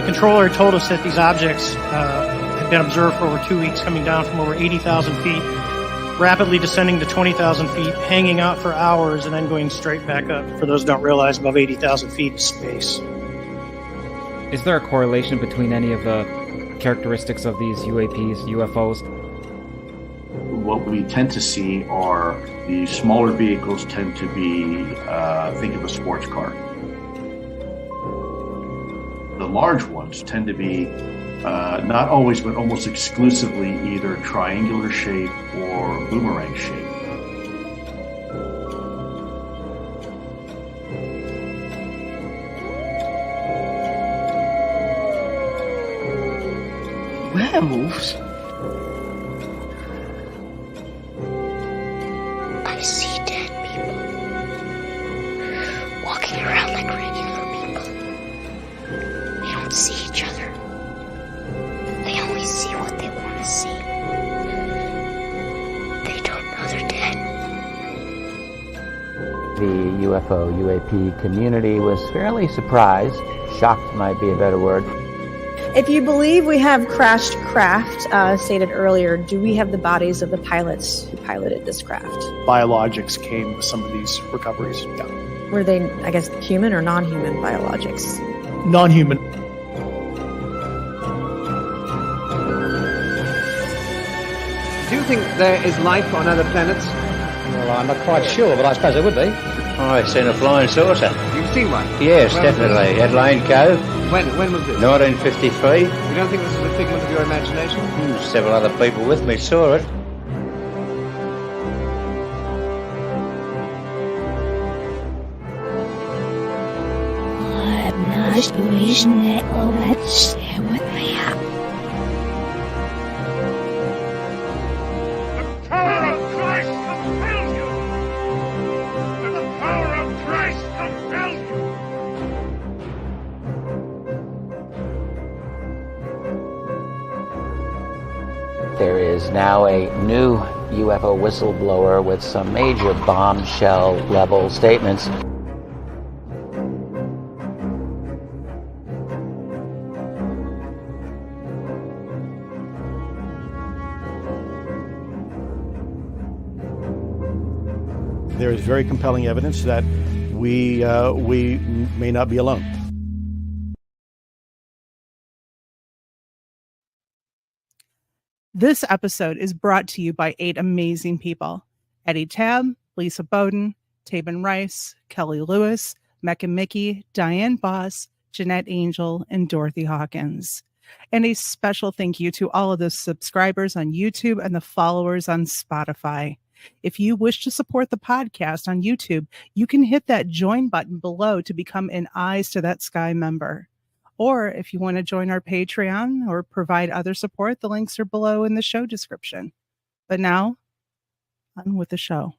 controller told us that these objects had been observed for over 2 weeks, coming down from over 80,000 feet, rapidly descending to 20,000 feet, hanging out for hours, and then going straight back up. For those who don't realize, above 80,000 feet is space. Is there a correlation between any of the characteristics of these UAPs, UFOs? What we tend to see are the smaller vehicles tend to be, think of a sports car. The large ones tend to be, not always, but almost exclusively either triangular shape or boomerang shape. Werewolves? I see dead people walking around like regular people. They don't see each other. They only see what they want to see. They don't know they're dead. The UFO, UAP community was fairly surprised. Shocked might be a better word. If you believe we have crashed craft, stated earlier, do we have the bodies of the pilots who piloted this craft? Biologics came with some of these recoveries, yeah. Were they, I guess, human or non-human biologics? Non-human. Do you think there is life on other planets? Well, I'm not quite sure, but I suppose there would be. I've seen a flying saucer. You've seen one? Yes, definitely. At Lane Cove. When was this? 1953. You don't think this is a figment of your imagination? Several other people with me saw it. I'm not wishing that all that stay with me. The power of Christ compels you! The power of Christ compels you! There is now a new UFO whistleblower with some major bombshell level statements. There is very compelling evidence that we may not be alone. This episode is brought to you by 8 amazing people: Eddie Tabb, Lisa Bowden, Taban Rice, Kelly Lewis, Mecca Mickey, Diane Boss, Jeanette Angel, and Dorothy Hawkins. And a special thank you to all of the subscribers on YouTube and the followers on Spotify. If you wish to support the podcast on YouTube, you can hit that join button below to become an Eyes to That Sky member. Or if you want to join our Patreon or provide other support, the links are below in the show description. But now, on with the show.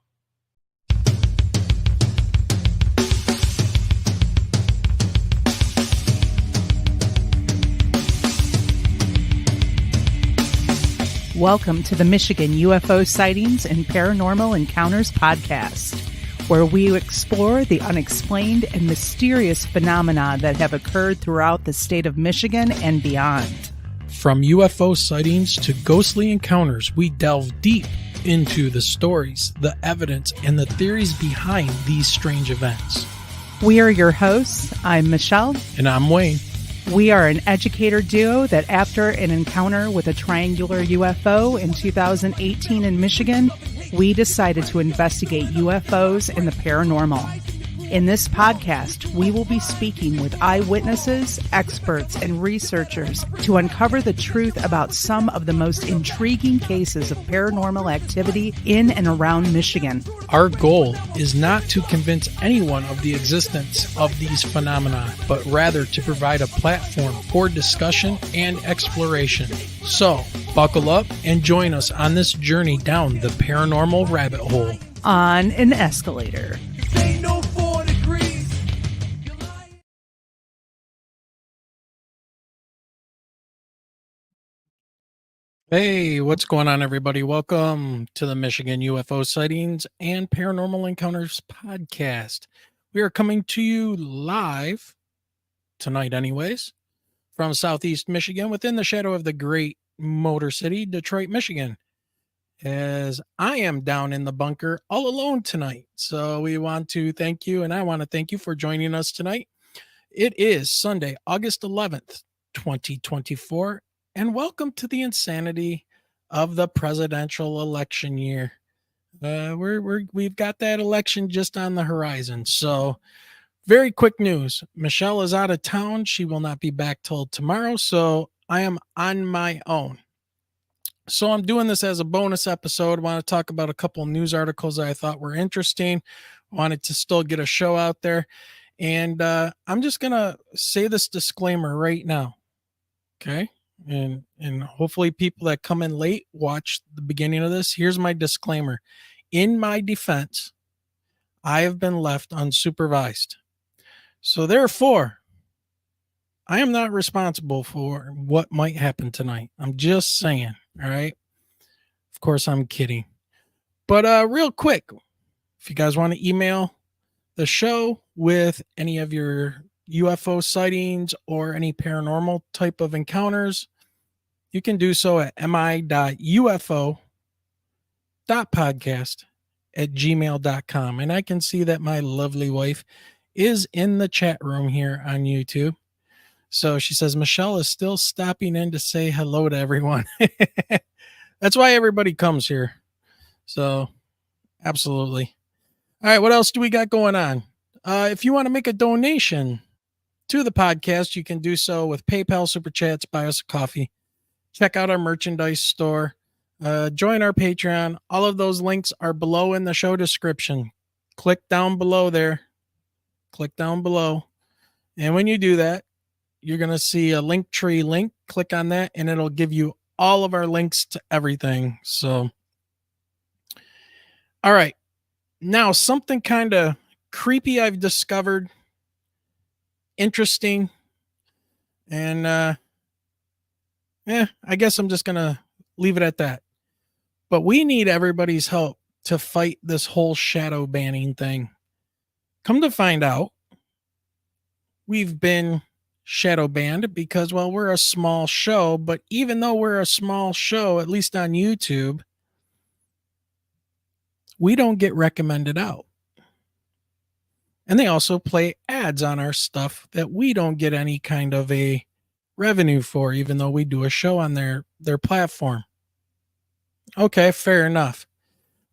Welcome to the Michigan UFO Sightings and Paranormal Encounters podcast, where we explore the unexplained and mysterious phenomena that have occurred throughout the state of Michigan and beyond. From UFO sightings to ghostly encounters, we delve deep into the stories, the evidence, and the theories behind these strange events. We are your hosts. I'm Michelle. And I'm Wayne. We are an educator duo that after an encounter with a triangular UFO in 2018 in Michigan, we decided to investigate UFOs and the paranormal. In this podcast, we will be speaking with eyewitnesses, experts, and researchers to uncover the truth about some of the most intriguing cases of paranormal activity in and around Michigan. Our goal is not to convince anyone of the existence of these phenomena, but rather to provide a platform for discussion and exploration. So, buckle up and join us on this journey down the paranormal rabbit hole. On an escalator. Hey, what's going on, everybody? Welcome to the Michigan UFO Sightings and Paranormal Encounters podcast. We are coming to you live tonight anyways from Southeast Michigan within the shadow of the great Motor City, Detroit, Michigan, as I am down in the bunker all alone tonight. So we want to thank you, and I want to thank you for joining us tonight. It is Sunday, August 11th, 2024, and welcome to the insanity of the presidential election year. We've got that election just on the horizon. So very quick news. Michelle is out of town. She will not be back till tomorrow. So I am on my own. So I'm doing this as a bonus episode. I want to talk about a couple of news articles that I thought were interesting. Wanted to still get a show out there. And I'm just going to say this disclaimer right now. Okay. And hopefully people that come in late watch the beginning of this. Here's my disclaimer. In my defense, I have been left unsupervised. So therefore, I am not responsible for what might happen tonight. I'm just saying, all right? Of course, I'm kidding. But real quick, if you guys want to email the show with any of your UFO sightings or any paranormal type of encounters, you can do so at mi.ufo.podcast@gmail.com. And I can see that my lovely wife is in the chat room here on YouTube. So she says, Michelle is still stopping in to say hello to everyone. That's why everybody comes here. So absolutely. All right. What else do we got going on? If you want to make a donation to the podcast, you can do so with PayPal, Super Chats, buy us a coffee. Check out our merchandise store. Join our Patreon. All of those links are below in the show description. Click down below there. Click down below. And when you do that, you're going to see a Linktree link. Click on that, and it'll give you all of our links to everything. So, all right. Now, something kind of creepy I've discovered. Interesting. And, I guess I'm just going to leave it at that. But we need everybody's help to fight this whole shadow banning thing. Come to find out, we've been shadow banned because, well, we're a small show. But even though we're a small show, at least on YouTube, we don't get recommended out. And they also play ads on our stuff that we don't get any kind of a revenue for, even though we do a show on their platform. Okay, fair enough.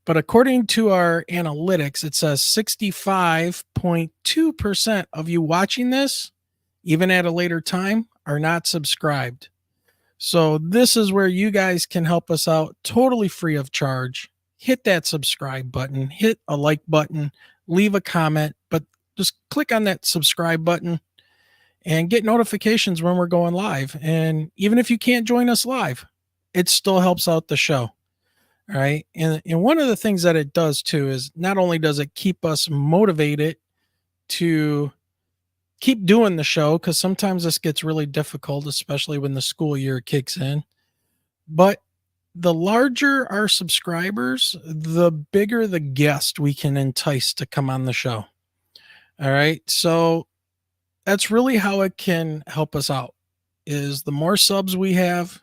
But according to our analytics, it says 65.2% of you watching this, even at a later time, are not subscribed. So this is where you guys can help us out totally free of charge. Hit that subscribe button, hit a like button, leave a comment, but just click on that subscribe button and get notifications when we're going live. And even if you can't join us live, it still helps out the show. All right. And one of the things that it does too is not only does it keep us motivated to keep doing the show, because sometimes this gets really difficult, especially when the school year kicks in, but the larger our subscribers, the bigger the guest we can entice to come on the show. All right. So that's really how it can help us out, is the more subs we have,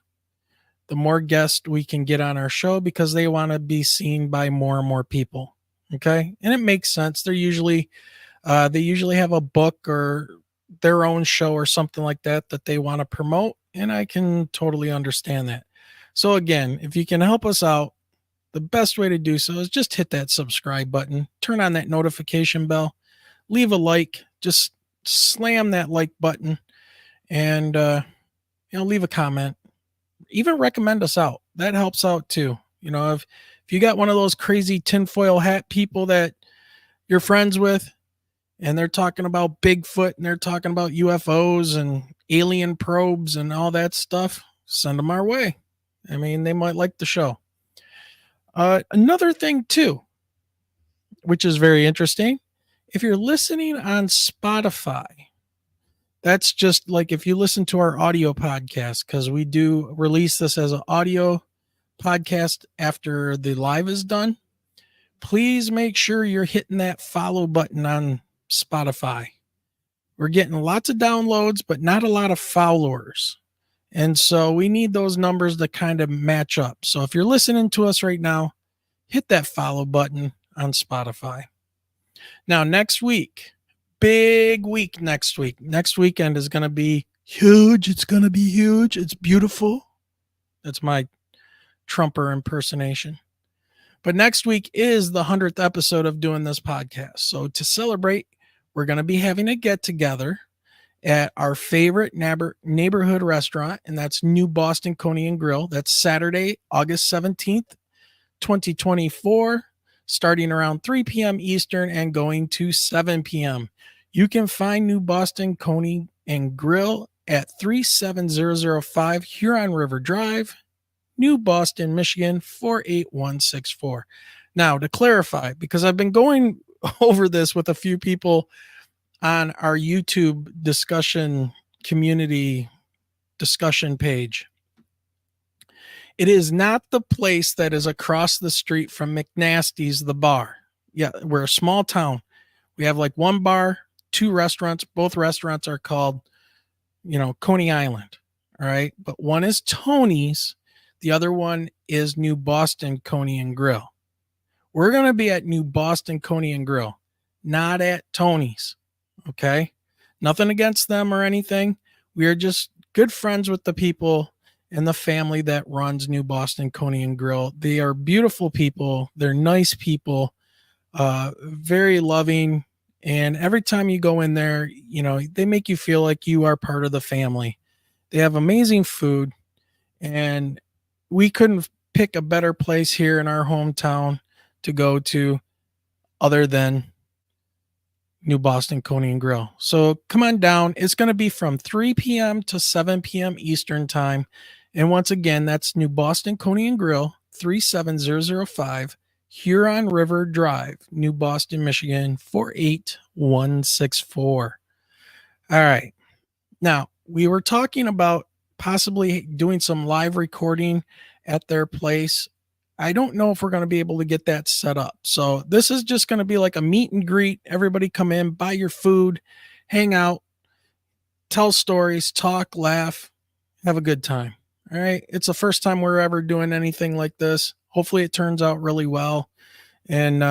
the more guests we can get on our show, because they want to be seen by more and more people. Okay. And it makes sense. They usually have a book or their own show or something like that they want to promote. And I can totally understand that. So again, if you can help us out, the best way to do so is just hit that subscribe button, turn on that notification bell, leave a like, just slam that like button, and leave a comment. Even recommend us out. That helps out too. If you got one of those crazy tinfoil hat people that you're friends with, and they're talking about Bigfoot and they're talking about UFOs and alien probes and all that stuff, send them our way. I mean, they might like the show. Another thing too, which is very interesting, if you're listening on Spotify, that's just like if you listen to our audio podcast, because we do release this as an audio podcast after the live is done. Please make sure you're hitting that follow button on Spotify. We're getting lots of downloads, but not a lot of followers. And so we need those numbers to kind of match up. So if you're listening to us right now, hit that follow button on Spotify. Now, next week, big week next week. Next weekend is going to be huge. It's going to be huge. It's beautiful. That's my Trumper impersonation. But next week is the 100th episode of doing this podcast. So to celebrate, we're going to be having a get together at our favorite neighborhood restaurant, and that's New Boston Coney and Grill. That's Saturday, August 17th, 2024, starting around 3 p.m. Eastern and going to 7 p.m. You can find New Boston Coney and Grill at 37005 Huron River Drive, New Boston, Michigan, 48164. Now, to clarify, because I've been going over this with a few people on our YouTube discussion community discussion page. It is not the place that is across the street from McNasty's, the bar. Yeah, we're a small town. We have like one bar, two restaurants. Both restaurants are called, Coney Island. All right. But one is Tony's. The other one is New Boston Coney and Grill. We're going to be at New Boston Coney and Grill, not at Tony's. Okay. Nothing against them or anything. We are just good friends with the people and the family that runs New Boston Coney and Grill. They are beautiful people. They're nice people, very loving. And every time you go in there, they make you feel like you are part of the family. They have amazing food, and we couldn't pick a better place here in our hometown to go to other than New Boston Coney and Grill. So come on down. It's going to be from 3 p.m. to 7 p.m. Eastern time. And once again, that's New Boston Coney and Grill, 37005 Huron River Drive, New Boston, Michigan, 48164. All right. Now, we were talking about possibly doing some live recording at their place. I don't know if we're going to be able to get that set up. So this is just going to be like a meet and greet. Everybody come in, buy your food, hang out, tell stories, talk, laugh, have a good time. All right. It's the first time we're ever doing anything like this. Hopefully it turns out really well and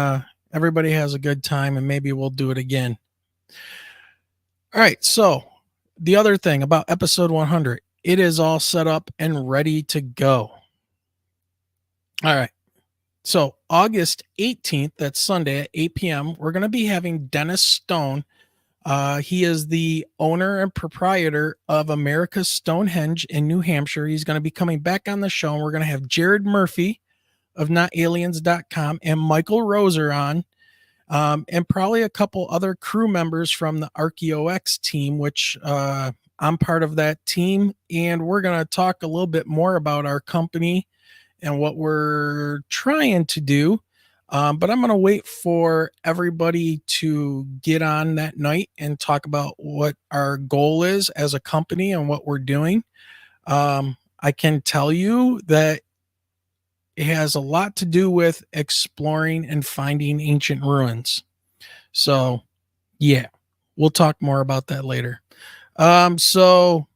everybody has a good time, and maybe we'll do it again. All right. So the other thing about episode 100, it is all set up and ready to go. All right. So August 18th, that's Sunday at 8 p.m., we're going to be having Dennis Stone. He is the owner and proprietor of America's Stonehenge in New Hampshire. He's going to be coming back on the show, and we're going to have Jared Murphy of NotAliens.com and Michael Roser on, and probably a couple other crew members from the ArchaeoX team, which I'm part of that team. And we're going to talk a little bit more about our company and what we're trying to do. But I'm going to wait for everybody to get on that night and talk about what our goal is as a company and what we're doing. I can tell you that it has a lot to do with exploring and finding ancient ruins. So yeah, we'll talk more about that later. So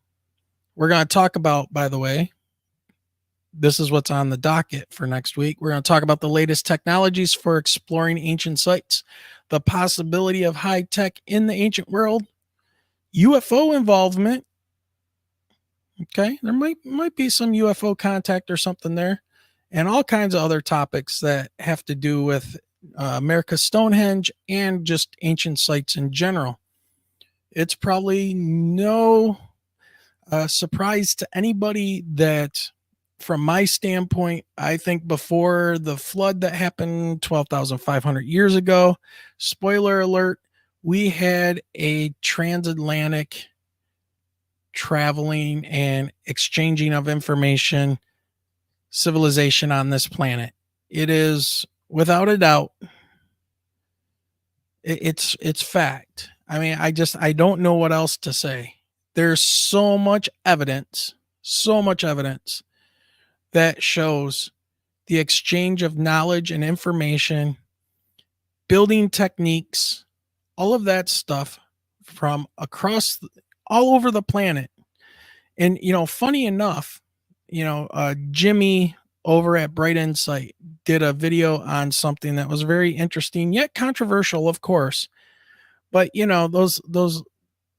we're going to talk about, by the way, this is what's on the docket for next week. We're going to talk about the latest technologies for exploring ancient sites, the possibility of high tech in the ancient world, UFO involvement. Okay, there might be some UFO contact or something there, and all kinds of other topics that have to do with America's Stonehenge and just ancient sites in general. It's probably no surprise to anybody that, from my standpoint, I think before the flood that happened 12,500 years ago, spoiler alert, we had a transatlantic traveling and exchanging of information civilization on this planet. It is, without a doubt, it's fact. I mean, I don't know what else to say. There's so much evidence that shows the exchange of knowledge and information, building techniques, all of that stuff from across all over the planet. And, funny enough, Jimmy over at Bright Insight did a video on something that was very interesting, yet controversial, of course. But, those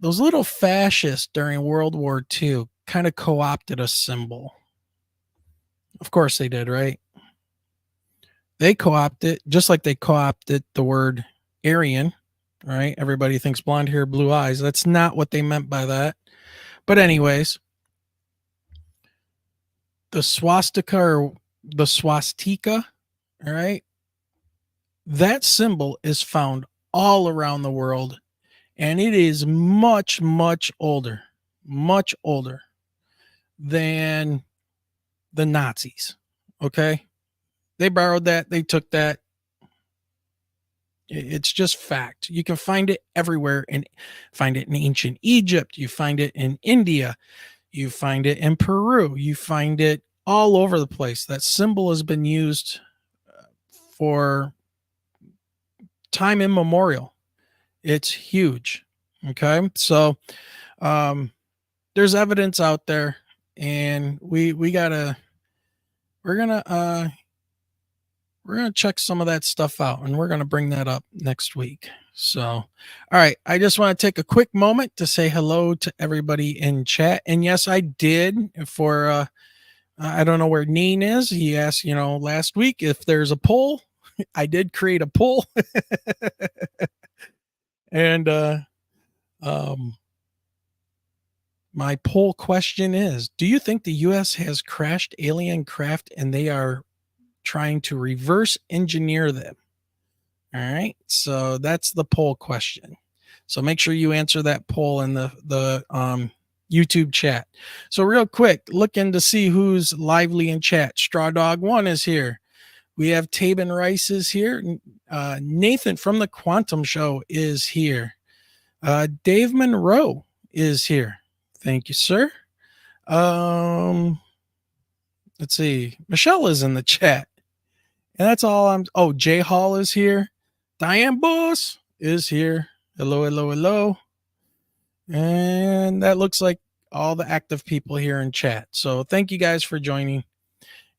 little fascists during World War II kind of co-opted a symbol. Of course they did, right? They co-opted, just like they co-opted the word Aryan, right? Everybody thinks blonde hair, blue eyes. That's not what they meant by that. But anyways, the swastika or the swastika, all right, that symbol is found all around the world, and it is much, much older than the Nazis. Okay. They borrowed that. They took that. It's just fact. You can find it everywhere and find it in ancient Egypt. You find it in India. You find it in Peru. You find it all over the place. That symbol has been used for time immemorial. It's huge. Okay. So, there's evidence out there, and we're gonna check some of that stuff out, and we're gonna bring that up next week. So, all right, I just want to take a quick moment to say hello to everybody in chat. And yes, I did for I don't know where Neen is. He asked, last week if there's a poll. I did create a poll. And my poll question is, do you think the US has crashed alien craft and they are trying to reverse engineer them? All right. So that's the poll question. So make sure you answer that poll in the YouTube chat. So real quick, looking to see who's lively in chat. Straw Dog 1 is here. We have Tabin Rice is here. Nathan from the Quantum Show is here. Dave Monroe is here. Thank you, sir. Let's see. Michelle is in the chat. And that's all Jay Hall is here. Diane Boss is here. Hello, hello, hello. And that looks like all the active people here in chat. So thank you guys for joining.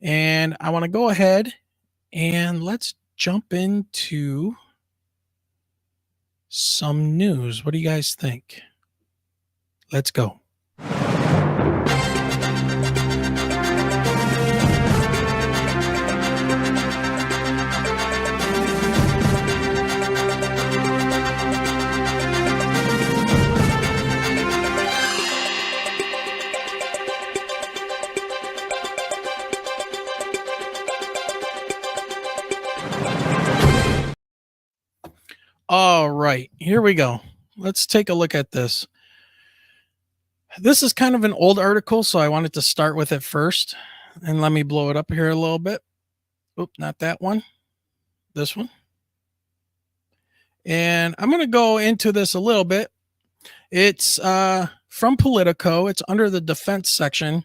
And I want to go ahead and let's jump into some news. What do you guys think? Let's go. All right, here we go. Let's take a look at this. This is kind of an old article, so I wanted to start with it first. And let me blow it up here a little bit. Oop, not that one. This one. And I'm going to go into this a little bit. It's from Politico. It's under the defense section.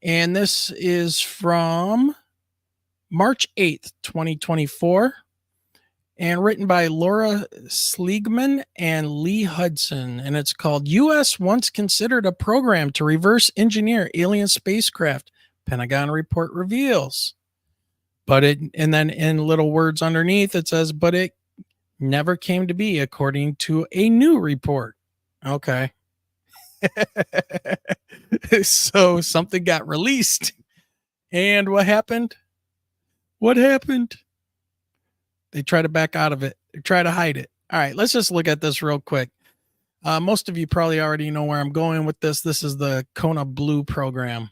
And this is from March 8th, 2024. And written by Laura Sligman and Lee Hudson. And it's called U.S. Once Considered a Program to Reverse Engineer Alien Spacecraft. Pentagon Report Reveals. And then in little words underneath, it says, but it never came to be according to a new report. Okay. So something got released. And what happened? What happened? They try to back out of it. They try to hide it. All right, let's just look at this real quick. Most of you probably already know where I'm going with this. This is the Kona Blue program.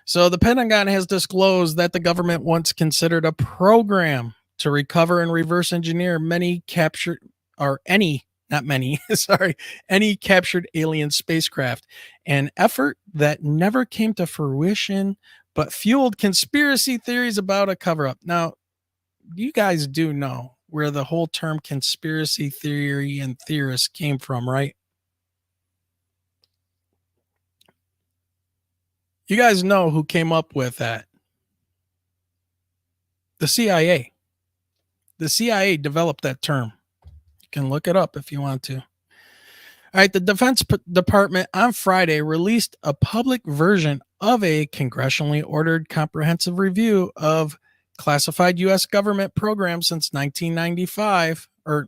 So the Pentagon has disclosed that the government once considered a program to recover and reverse engineer any captured alien spacecraft, an effort that never came to fruition, but fueled conspiracy theories about a cover-up. Now, you guys do know where the whole term conspiracy theory and theorist came from, right? You guys know who came up with that. The CIA. The CIA developed that term. You can look it up if you want to. All right, the Defense Department on Friday released a public version of a congressionally ordered comprehensive review of classified U.S. government programs since 1995 or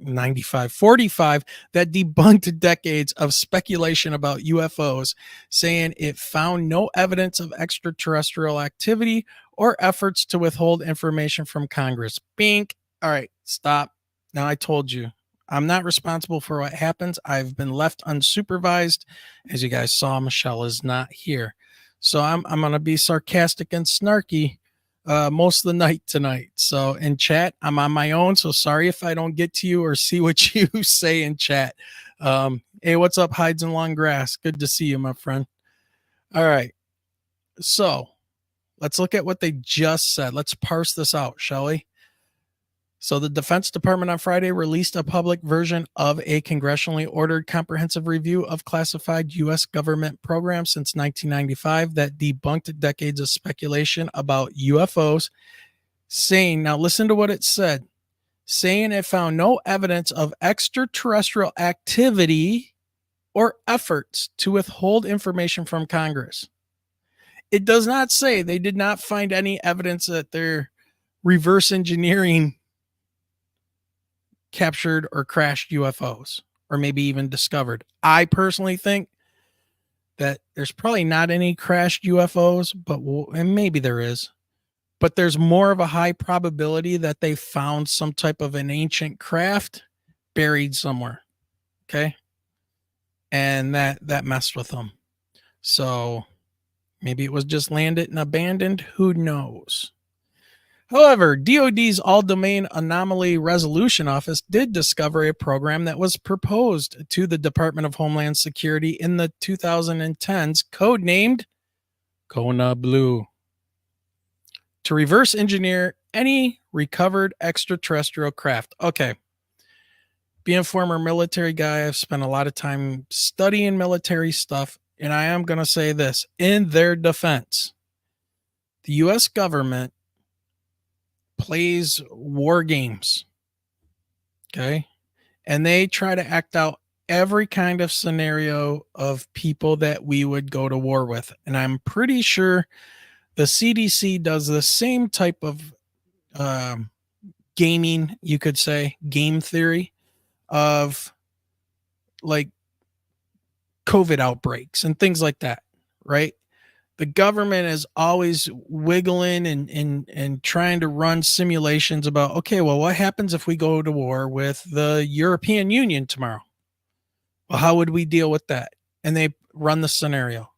45 that debunked decades of speculation about UFOs, saying it found no evidence of extraterrestrial activity or efforts to withhold information from Congress. Bink. All right, stop. Now I told you. I'm not responsible for what happens. I've been left unsupervised. As you guys saw, Michelle is not here. So I'm going to be sarcastic and snarky most of the night tonight. So in chat, I'm on my own. So sorry if I don't get to you or see what you say in chat. Hey, what's up, Hides in Long Grass? Good to see you, my friend. All right. So let's look at what they just said. Let's parse this out, shall we? So the Defense Department on Friday released a public version of a congressionally ordered comprehensive review of classified U.S. government programs since 1995 that debunked decades of speculation about UFOs, saying, now listen to what it said, saying it found no evidence of extraterrestrial activity or efforts to withhold information from Congress. It does not say they did not find any evidence that they're reverse engineering captured or crashed UFOs, or maybe even discovered. I personally think that there's probably not any crashed UFOs, but and maybe there is, but there's more of a high probability that they found some type of an ancient craft buried somewhere. Okay. And that messed with them. So maybe it was just landed and abandoned. Who knows? However, DoD's All-Domain Anomaly Resolution Office did discover a program that was proposed to the Department of Homeland Security in the 2010s, codenamed Kona Blue, to reverse engineer any recovered extraterrestrial craft. Okay. Being a former military guy, I've spent a lot of time studying military stuff, and I am going to say this in their defense. The U.S. government plays war games. Okay. And they try to act out every kind of scenario of people that we would go to war with. And I'm pretty sure the CDC does the same type of gaming, you could say, game theory of like COVID outbreaks and things like that, right? The government is always wiggling and trying to run simulations about, okay, well, what happens if we go to war with the European Union tomorrow? Well, how would we deal with that? And they run the scenario.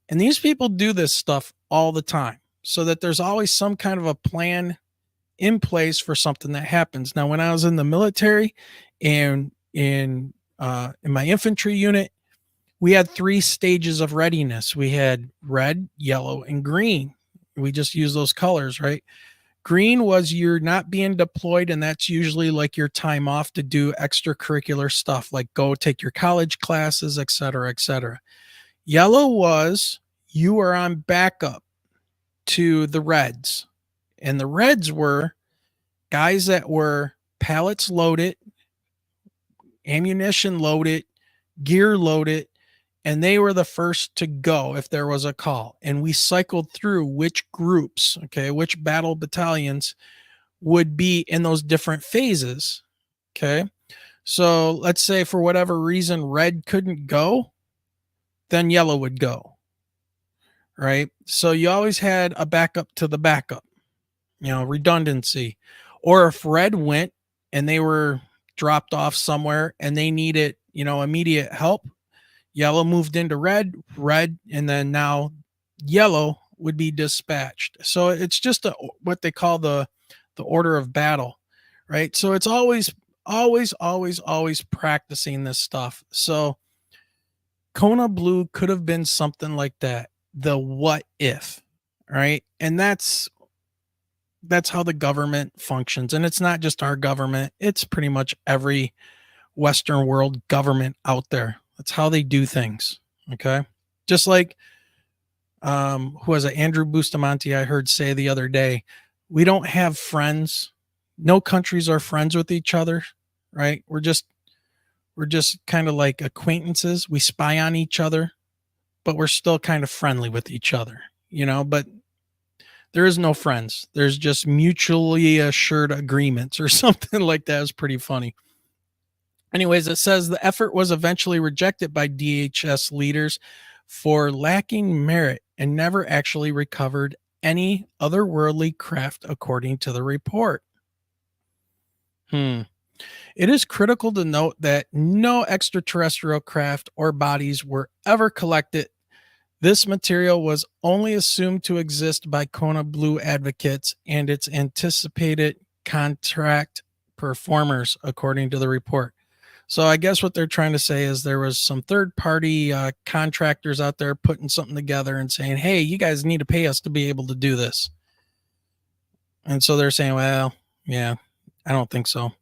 And these people do this stuff all the time so that there's always some kind of a plan in place for something that happens. Now, when I was in the military and in my infantry unit, we had 3 stages of readiness. We had red, yellow, and green. We just use those colors, right? Green was you're not being deployed, and that's usually like your time off to do extracurricular stuff, like go take your college classes, et cetera, et cetera. Yellow was you were on backup to the reds. And the reds were guys that were pallets loaded, ammunition loaded, gear loaded, and they were the first to go if there was a call. And we cycled through which groups, okay, which battle battalions would be in those different phases. Okay. So let's say for whatever reason, red couldn't go, then yellow would go. Right. So you always had a backup to the backup, redundancy. Or if red went and they were dropped off somewhere and they needed, immediate help, yellow moved into red, and then now yellow would be dispatched. So it's just what they call the order of battle, right? So it's always practicing this stuff. So Kona Blue could have been something like that. The what if, right? And that's how the government functions. And it's not just our government. It's pretty much every Western world government out there. That's how they do things. Okay. Just like, who was it? Andrew Bustamante, I heard say the other day, we don't have friends. No countries are friends with each other, right? We're just We're just kind of like acquaintances. We spy on each other, but we're still kind of friendly with each other, but there is no friends. There's just mutually assured agreements or something like that. It's pretty funny. Anyways, it says the effort was eventually rejected by DHS leaders for lacking merit and never actually recovered any otherworldly craft, according to the report. It is critical to note that no extraterrestrial craft or bodies were ever collected. This material was only assumed to exist by Kona Blue advocates and its anticipated contract performers, according to the report. So I guess what they're trying to say is there was some third-party contractors out there putting something together and saying, hey, you guys need to pay us to be able to do this. And so they're saying, well, yeah, I don't think so. All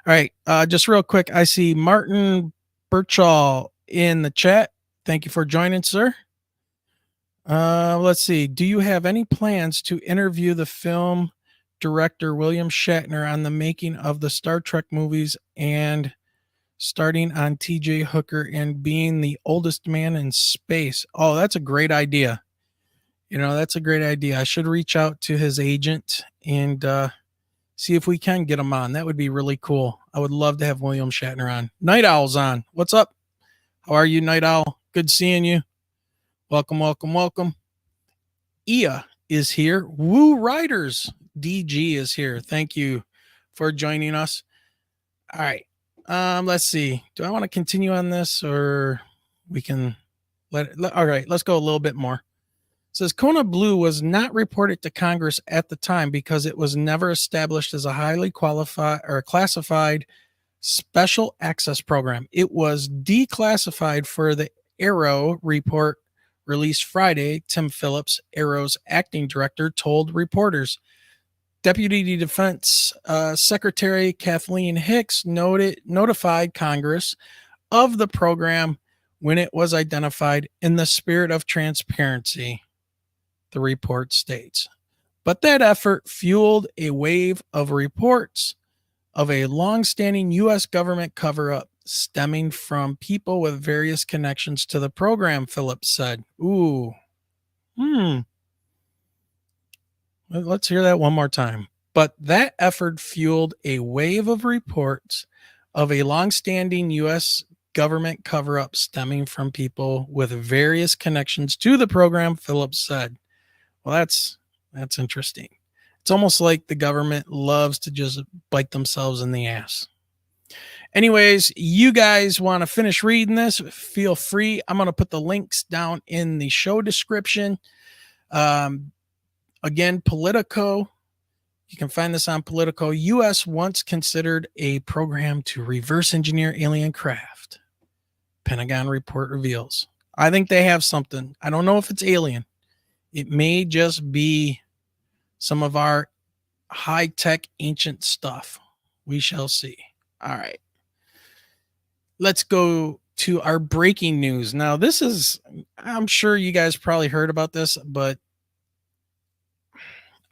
right, just real quick, I see Martin Birchall in the chat. Thank you for joining, sir. Let's see. Do you have any plans to interview the film director William Shatner on the making of the Star Trek movies and starting on TJ Hooker and being the oldest man in space? Oh, that's a great idea. That's a great idea. I should reach out to his agent and see if we can get him on. That would be really cool. I would love to have William Shatner on. Night Owl's on. What's up? How are you, Night Owl? Good seeing you. Welcome, welcome, welcome. Ia is here. Woo Riders. DG is here. Thank you for joining us. All right. Let's see. Do I want to continue on this or we can all right, let's go a little bit more. It says Kona Blue was not reported to Congress at the time because it was never established as a highly qualified or classified special access program. It was declassified for the Arrow report released Friday. Tim Phillips, Arrow's acting director, told reporters. Deputy Defense Secretary Kathleen Hicks notified Congress of the program when it was identified in the spirit of transparency, the report states. But that effort fueled a wave of reports of a long-standing U.S. government cover-up stemming from people with various connections to the program, Phillips said. Ooh. Let's hear that one more time. But that effort fueled a wave of reports of a long-standing U.S. government cover-up stemming from people with various connections to the program, Phillips said. Well, that's interesting. It's almost like the government loves to just bite themselves in the ass. Anyways, you guys want to finish reading this, feel free. I'm going to put the links down in the show description. Again, Politico. You can find this on Politico. U.S. once considered a program to reverse engineer alien craft. Pentagon report reveals. I think they have something. I don't know if it's alien. It may just be some of our high-tech ancient stuff. We shall see. All right. Let's go to our breaking news. Now, this is, I'm sure you guys probably heard about this, but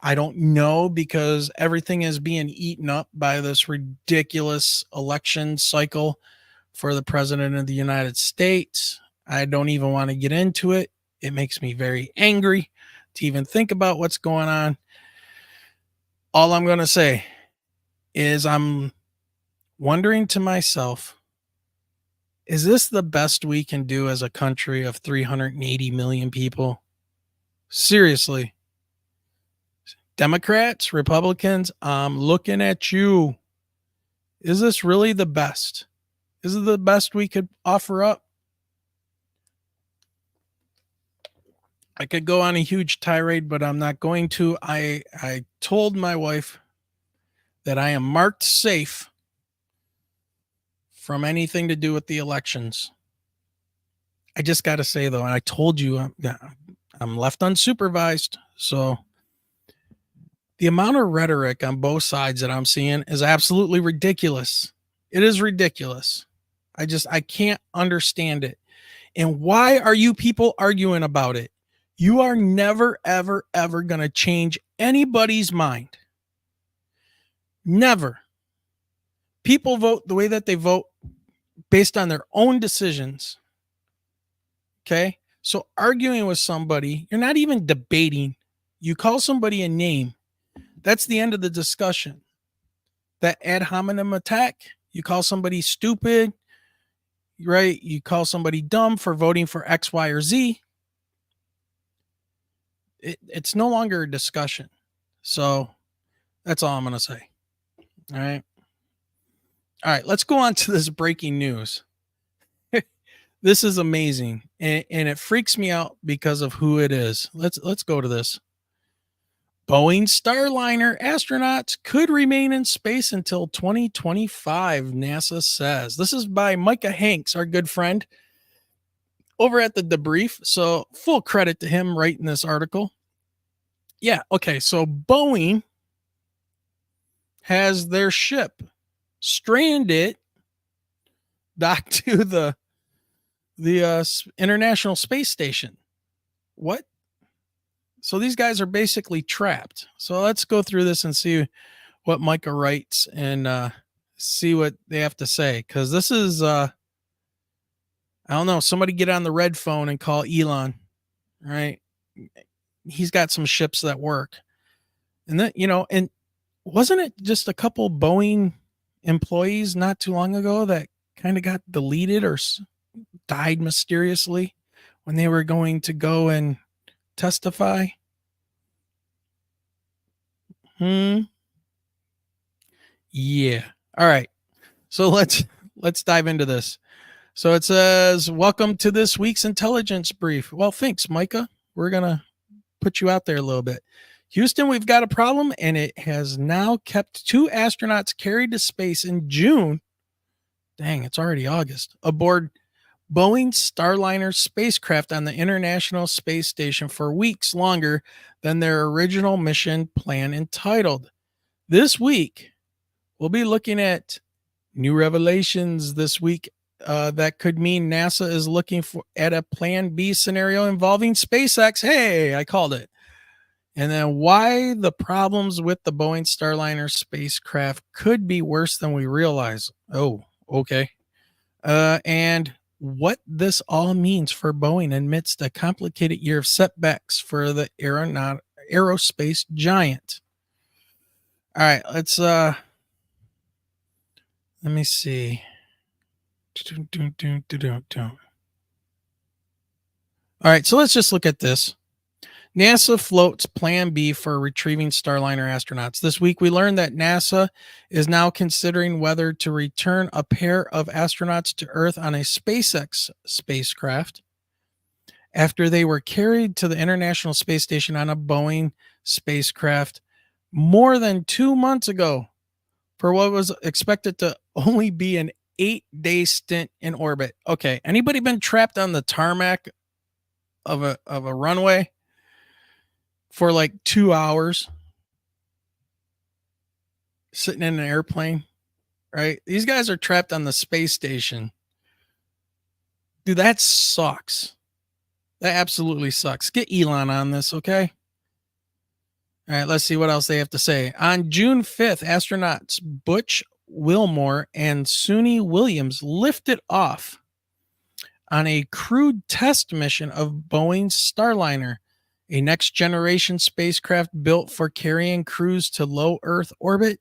I don't know because everything is being eaten up by this ridiculous election cycle for the president of the United States. I don't even want to get into it. It makes me very angry to even think about what's going on. All I'm going to say is I'm wondering to myself, is this the best we can do as a country of 380 million people? Seriously. Democrats, Republicans, I'm looking at you. Is this really the best? Is it the best we could offer up? I could go on a huge tirade, but I'm not going to. I told my wife that I am marked safe from anything to do with the elections. I just got to say, though, and I told you I'm left unsupervised. So the amount of rhetoric on both sides that I'm seeing is absolutely ridiculous. It is ridiculous. I can't understand it. And why are you people arguing about it? You are never, ever, ever going to change anybody's mind. Never. People vote the way that they vote based on their own decisions. Okay? So arguing with somebody, you're not even debating. You call somebody a name. That's the end of the discussion. That ad hominem attack, you call somebody stupid, right? You call somebody dumb for voting for X, Y, or Z. It's no longer a discussion. So that's all I'm going to say. All right. All right. Let's go on to this breaking news. This is amazing. And it freaks me out because of who it is. Let's go to this. Boeing Starliner astronauts could remain in space until 2025, NASA says. This is by Micah Hanks, our good friend, over at the Debrief. So full credit to him writing this article. Yeah, okay. So Boeing has their ship stranded docked to the International Space Station. What? So these guys are basically trapped. So let's go through this and see what Micah writes and see what they have to say. Because this is, I don't know, somebody get on the red phone and call Elon, right? He's got some ships that work. And then, and wasn't it just a couple Boeing employees not too long ago that kind of got deleted or died mysteriously when they were going to go and testify? Yeah. All right. So let's dive into this. So it says, welcome to this week's intelligence brief. Well, thanks, Micah. We're going to put you out there a little bit. Houston, we've got a problem, and it has now kept 2 astronauts carried to space in June. Dang, it's already August. Aboard Boeing Starliner spacecraft on the International Space Station for weeks longer than their original mission plan entitled. This week, we'll be looking at new revelations this week that could mean NASA is looking at a Plan B scenario involving SpaceX. Hey, I called it. And then why the problems with the Boeing Starliner spacecraft could be worse than we realize. Oh, okay. And what this all means for Boeing amidst a complicated year of setbacks for the aerospace giant. All right, let's let me see. All right, so let's just look at this. NASA floats Plan B for retrieving Starliner astronauts. This week, we learned that NASA is now considering whether to return a pair of astronauts to Earth on a SpaceX spacecraft after they were carried to the International Space Station on a Boeing spacecraft more than 2 months ago for what was expected to only be an 8-day stint in orbit. Okay, anybody been trapped on the tarmac of a runway for like 2 hours sitting in an airplane, right? These guys are trapped on the space station. Dude, that sucks. That absolutely sucks. Get Elon on this, okay? All right, let's see what else they have to say. On June 5th, astronauts Butch Wilmore and Suni Williams lifted off on a crewed test mission of Boeing's Starliner, a next-generation spacecraft built for carrying crews to low Earth orbit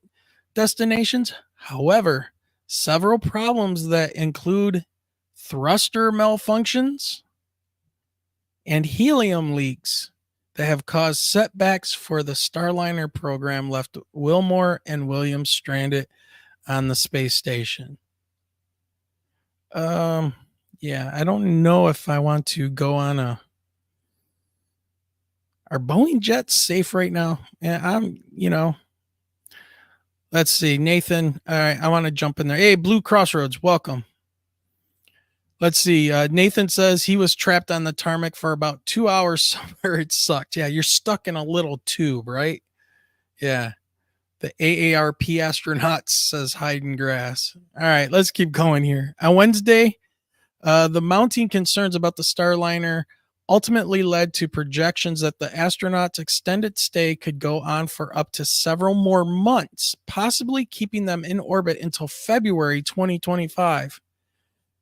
destinations. However, several problems that include thruster malfunctions and helium leaks that have caused setbacks for the Starliner program left Wilmore and Williams stranded on the space station. Yeah, I don't know if I want to go on a... Are Boeing jets safe right now? Yeah, let's see. Nathan, all right, I want to jump in there. Hey, Blue Crossroads, welcome. Let's see. Nathan says he was trapped on the tarmac for about 2 hours somewhere. It sucked. Yeah, you're stuck in a little tube, right? Yeah. The AARP astronauts, says Hayden Grass. All right, let's keep going here. On Wednesday, the mounting concerns about the Starliner ultimately led to projections that the astronauts' extended stay could go on for up to several more months, possibly keeping them in orbit until February 2025.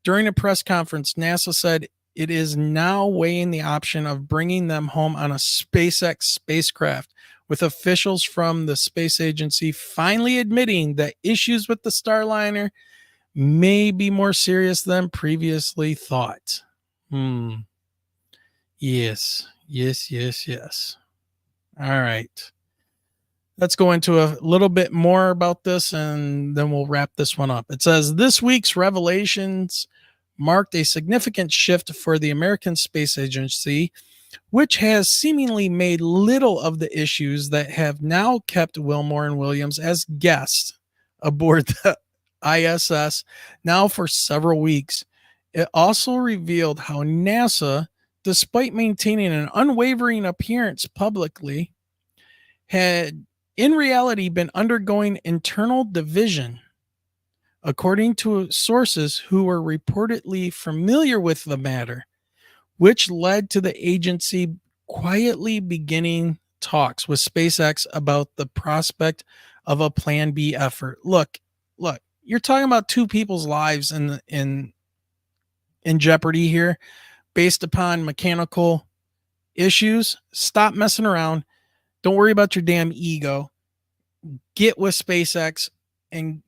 During a press conference, NASA said it is now weighing the option of bringing them home on a SpaceX spacecraft, with officials from the space agency finally admitting that issues with the Starliner may be more serious than previously thought. Yes. All right. Let's go into a little bit more about this and then we'll wrap this one up. It says this week's revelations marked a significant shift for the American Space Agency, which has seemingly made little of the issues that have now kept Wilmore and Williams as guests aboard the ISS now for several weeks. It also revealed how NASA, despite maintaining an unwavering appearance publicly, had in reality been undergoing internal division. According to sources who were reportedly familiar with the matter, which led to the agency quietly beginning talks with SpaceX about the prospect of a Plan B effort. Look, you're talking about two people's lives in jeopardy here based upon mechanical issues. Stop messing around. Don't worry about your damn ego. Get with SpaceX and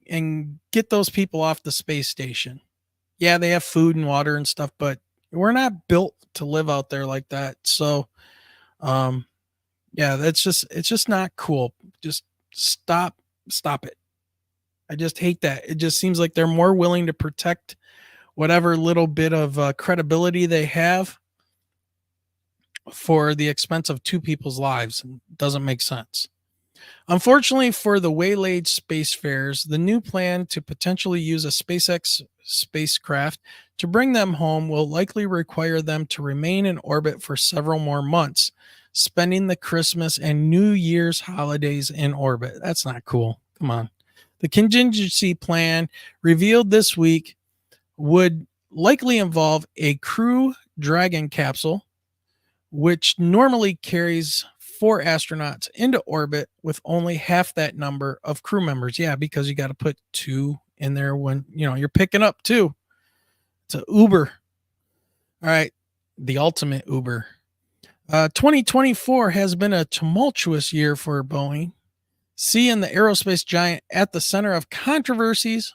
get those people off the space station. Yeah, they have food and water and stuff, but we're not built to live out there like that. So, yeah, it's just not cool. Just stop it. I just hate that. It just seems like they're more willing to protect whatever little bit of credibility they have for the expense of two people's lives. It doesn't make sense. Unfortunately for the waylaid spacefarers, the new plan to potentially use a SpaceX spacecraft to bring them home will likely require them to remain in orbit for several more months, spending the Christmas and New Year's holidays in orbit. That's not cool. Come on. The contingency plan revealed this week would likely involve a Crew Dragon capsule, which normally carries 4 astronauts into orbit with only half that number of crew members. Yeah, because you got to put 2 in there when, you're picking up 2. It's an Uber. All right. The ultimate Uber. 2024 has been a tumultuous year for Boeing, seeing the aerospace giant at the center of controversies.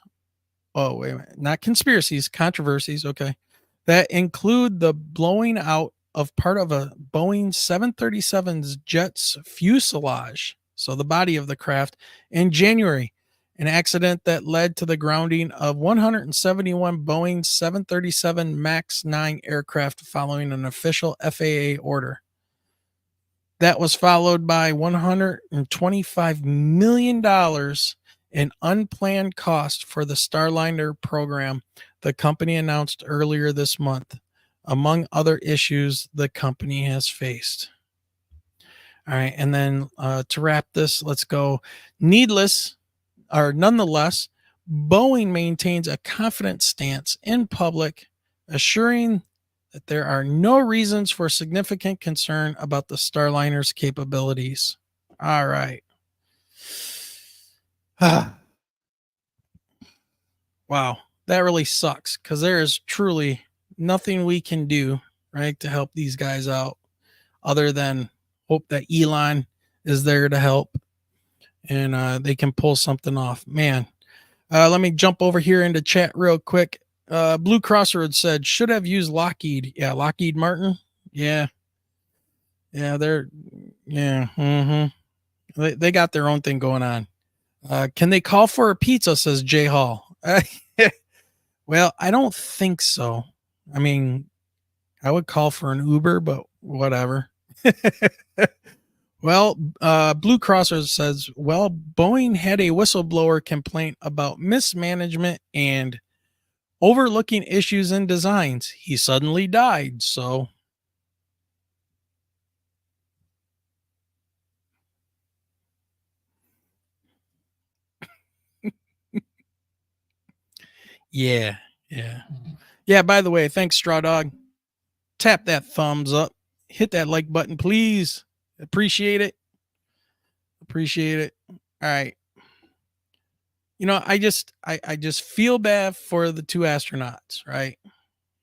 Oh, wait a minute. Not conspiracies, controversies. Okay. That include the blowing out of part of a Boeing 737's jet's fuselage, so the body of the craft, in January, an accident that led to the grounding of 171 Boeing 737 MAX 9 aircraft following an official FAA order. That was followed by $125 million in unplanned cost for the Starliner program the company announced earlier this month, among other issues the company has faced. All right. And then to wrap this, let's go. Nonetheless, Boeing maintains a confident stance in public, assuring that there are no reasons for significant concern about the Starliner's capabilities. All right. Wow. That really sucks because there is truly nothing we can do, right, to help these guys out other than hope that Elon is there to help and they can pull something off. Man, let me jump over here into chat real quick. Blue Crossroads said, should have used Lockheed. Yeah, Lockheed Martin. Yeah. Yeah, they got their own thing going on. Can they call for a pizza, says Jay Hall. Well, I don't think so. I mean, I would call for an Uber, but whatever. Well, Blue Crossroads says, well, Boeing had a whistleblower complaint about mismanagement and overlooking issues in designs. He suddenly died, so. Yeah. Yeah, by the way, thanks, Straw Dog. Tap that thumbs up. Hit that like button, please. Appreciate it. All right. I just feel bad for the two astronauts, right?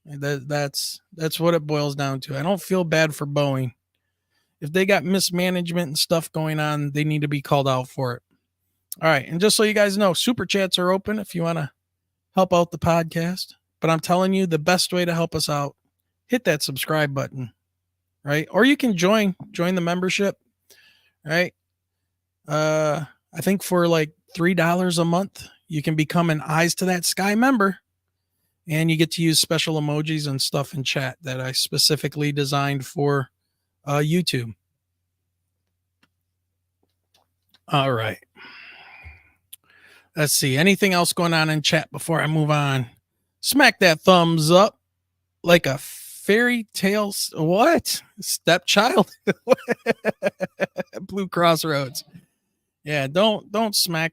That's what it boils down to. I don't feel bad for Boeing. If they got mismanagement and stuff going on, they need to be called out for it. All right. And just so you guys know, super chats are open if you want to help out the podcast. But I'm telling you, the best way to help us out, hit that subscribe button, right? Or you can join the membership, right? I think for like $3 a month, you can become an Eyes to That Sky member. And you get to use special emojis and stuff in chat that I specifically designed for YouTube. All right. Let's see. Anything else going on in chat before I move on? Smack that thumbs up like a fairy tale. What? Stepchild? Blue Crossroads. Yeah, don't smack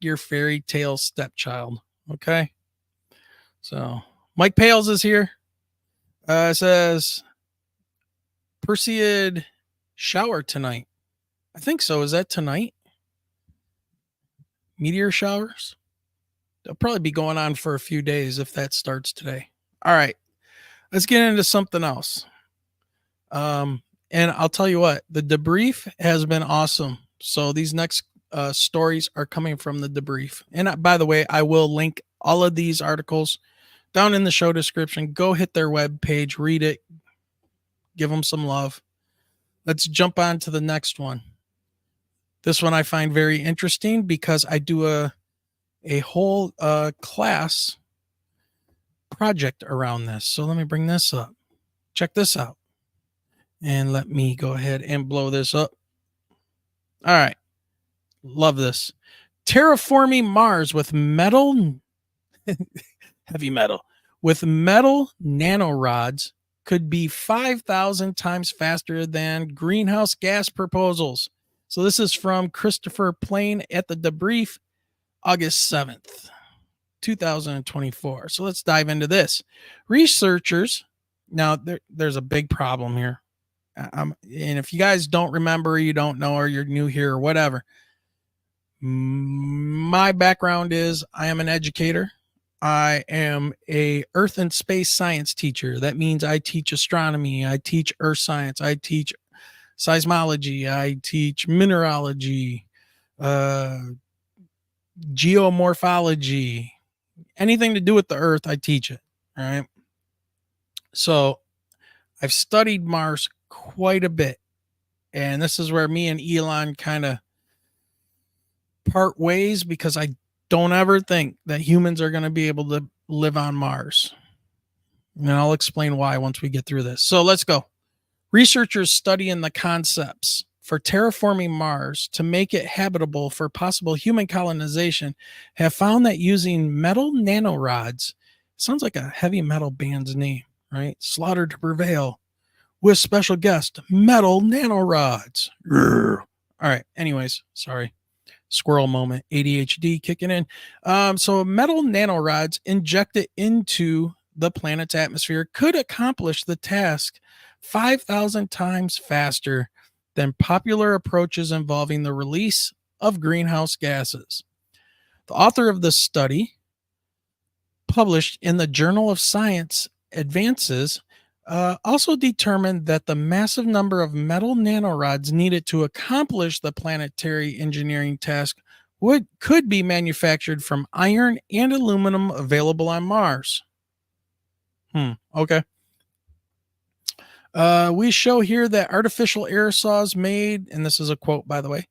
your fairy tale stepchild. Okay. So Mike Pales is here. Says Perseid shower tonight. I think so. Is that tonight? Meteor showers? They'll probably be going on for a few days if that starts today. All right. Let's get into something else. And I'll tell you what, the debrief has been awesome. So these next stories are coming from the debrief. And by the way, I will link all of these articles down in the show description. Go hit their web page, read it, give them some love. Let's jump on to the next one. This one I find very interesting because I do a whole class project around this. So let me bring this up. Check this out. And let me go ahead and blow this up. All right. Love this. Terraforming Mars with metal, heavy metal, with metal nanorods could be 5,000 times faster than greenhouse gas proposals. So this is from Christopher Plain at the debrief, August 7th, 2024. So let's dive into this. Researchers, now there's a big problem here. And if you guys don't remember, you don't know, or you're new here or whatever, my background is I am an educator. I am a earth and space science teacher. That means I teach astronomy. I teach earth science. I teach seismology. I teach mineralogy, geomorphology, anything to do with the earth. I teach it. All right. So I've studied Mars quite a bit. And this is where me and Elon kind of part ways, because I don't ever think that humans are going to be able to live on Mars. And I'll explain why once we get through this. So let's go. Researchers studying the concepts for terraforming Mars to make it habitable for possible human colonization have found that using metal nanorods, sounds like a heavy metal band's name, right? Slaughter to Prevail with special guest metal nanorods. All right. Anyways, sorry. Squirrel moment, ADHD kicking in. So metal nanorods injected into the planet's atmosphere could accomplish the task 5,000 times faster than popular approaches involving the release of greenhouse gases. The author of the study, published in the Journal of Science Advances, also determined that the massive number of metal nanorods needed to accomplish the planetary engineering task could be manufactured from iron and aluminum available on Mars. Okay. We show here that artificial aerosols made, and this is a quote, by the way,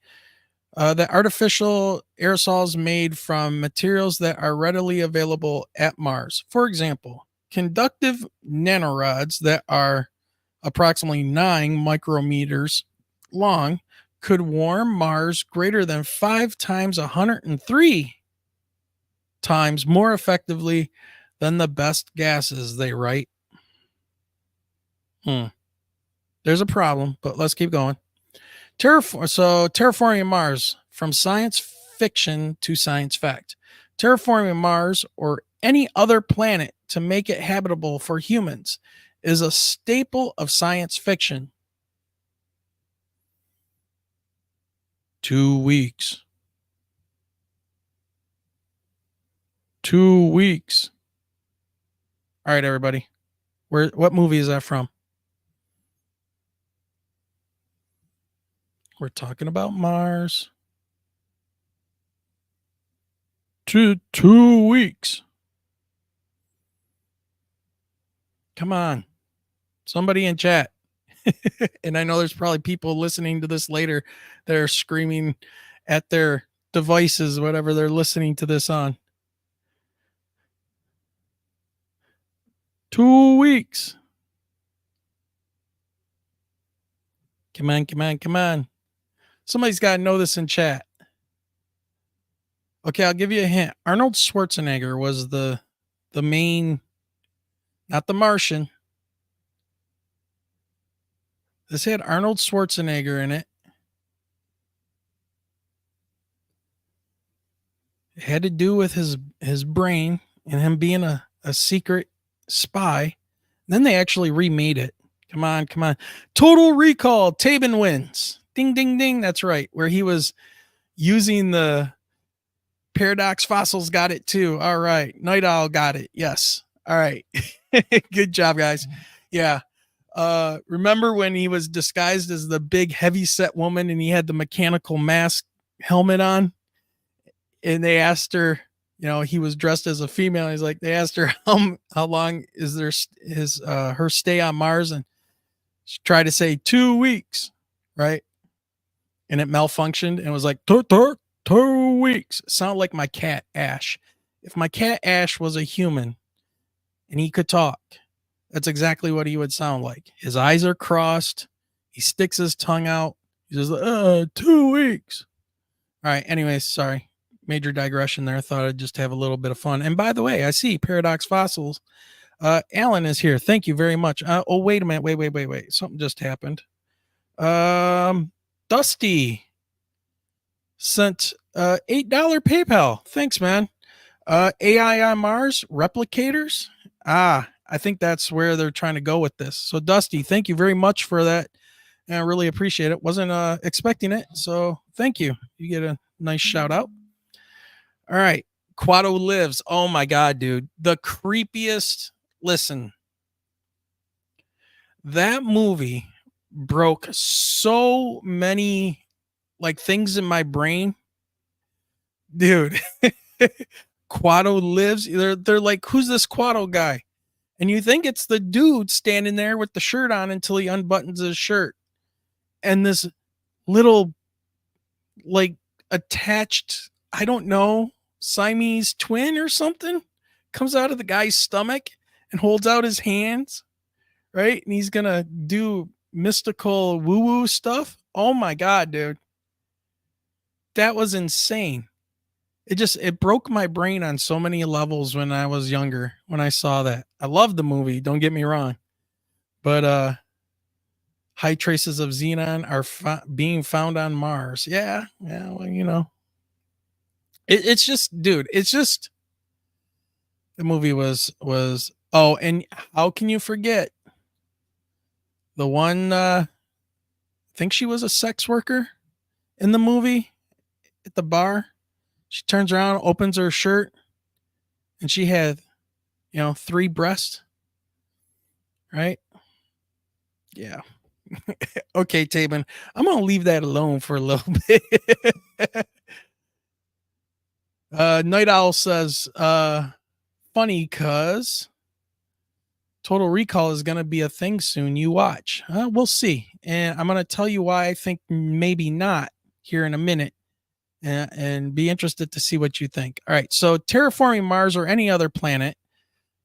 that artificial aerosols made from materials that are readily available at Mars. For example, conductive nanorods that are approximately 9 micrometers long could warm Mars greater than 5 times 103 times more effectively than the best gases, they write. There's a problem, but let's keep going. Terraforming Mars, from science fiction to science fact. Terraforming Mars or any other planet to make it habitable for humans is a staple of science fiction. 2 weeks. 2 weeks. All right, everybody. What movie is that from? We're talking about Mars. 2 weeks. Come on. Somebody in chat. And I know there's probably people listening to this later that are screaming at their devices, whatever they're listening to this on. 2 weeks. Come on, come on, come on. Somebody's got to know this in chat. Okay, I'll give you a hint. Arnold Schwarzenegger was the main, not the Martian. This had Arnold Schwarzenegger in it. It had to do with his brain and him being a secret spy. Then they actually remade it. Come on, come on. Total Recall. Tabin wins. Ding, ding, ding. That's right. Where he was using the Paradox Fossils got it too. All right. Night Owl got it. Yes. All right. Good job, guys. Yeah. Remember when he was disguised as the big heavy set woman and he had the mechanical mask helmet on? And they asked her, he was dressed as a female. He's like, they asked her how long is her stay on Mars, and she tried to say 2 weeks, right? And it malfunctioned and was like 2 weeks. Sound like my cat Ash. If my cat Ash was a human and he could talk, that's exactly what he would sound like. His eyes are crossed. He sticks his tongue out. He's just 2 weeks. All right. Anyways, sorry. Major digression there. Thought I'd just have a little bit of fun. And by the way, I see Paradox Fossils. Alan is here. Thank you very much. Oh, wait a minute. Wait. Something just happened. Dusty sent $8 PayPal. Thanks, man. AI on Mars, replicators. I think that's where they're trying to go with this. So Dusty, thank you very much for that. And I really appreciate it. Wasn't expecting it. So thank you. You get a nice shout out. All right. Quado Lives. Oh my God, dude. The creepiest. Listen, that movie broke so many things in my brain. Dude, Quado Lives. They're like, who's this Quado guy? And you think it's the dude standing there with the shirt on until he unbuttons his shirt. And this little attached, I don't know, Siamese twin or something comes out of the guy's stomach and holds out his hands, right? And he's going to do mystical woo-woo stuff. Oh my God, dude. That was insane. It broke my brain on so many levels when I was younger, when I saw that. I loved the movie, don't get me wrong. But high traces of xenon are being found on Mars. Yeah, well, it's just, dude, it's just, the movie was, oh, and how can you forget the one, I think she was a sex worker in the movie at the bar. She turns around, opens her shirt, and she had, 3 breasts. Right? Yeah. Okay, Tabin. I'm going to leave that alone for a little bit. Night Owl says, funny cuz Total Recall is going to be a thing soon. You watch. We'll see. And I'm going to tell you why I think maybe not here in a minute. And be interested to see what you think. All right. So terraforming Mars or any other planet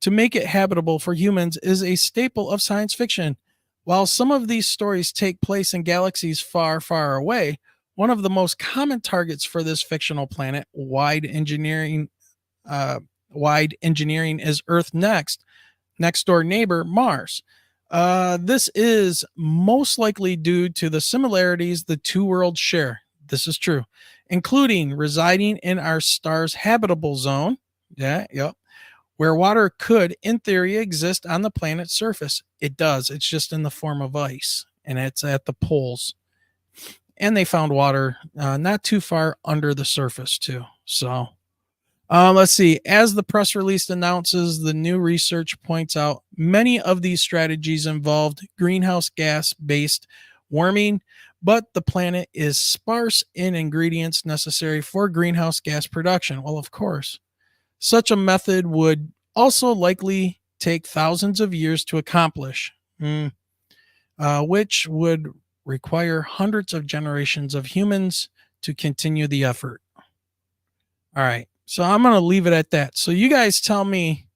to make it habitable for humans is a staple of science fiction. While some of these stories take place in galaxies far, far away, one of the most common targets for this fictional planet, wide engineering is Earth's next door neighbor, Mars. This is most likely due to the similarities the two worlds share. This is true, including residing in our star's habitable zone. Yeah, yep. Where water could, in theory, exist on the planet's surface. It does. It's just in the form of ice, and it's at the poles. And they found water not too far under the surface, too. So, Let's see. As the press release announces, the new research points out many of these strategies involved greenhouse gas based warming, but the planet is sparse in ingredients necessary for greenhouse gas production. Well, of course, such a method would also likely take thousands of years to accomplish, which would require hundreds of generations of humans to continue the effort. All right. So I'm going to leave it at that. So you guys tell me,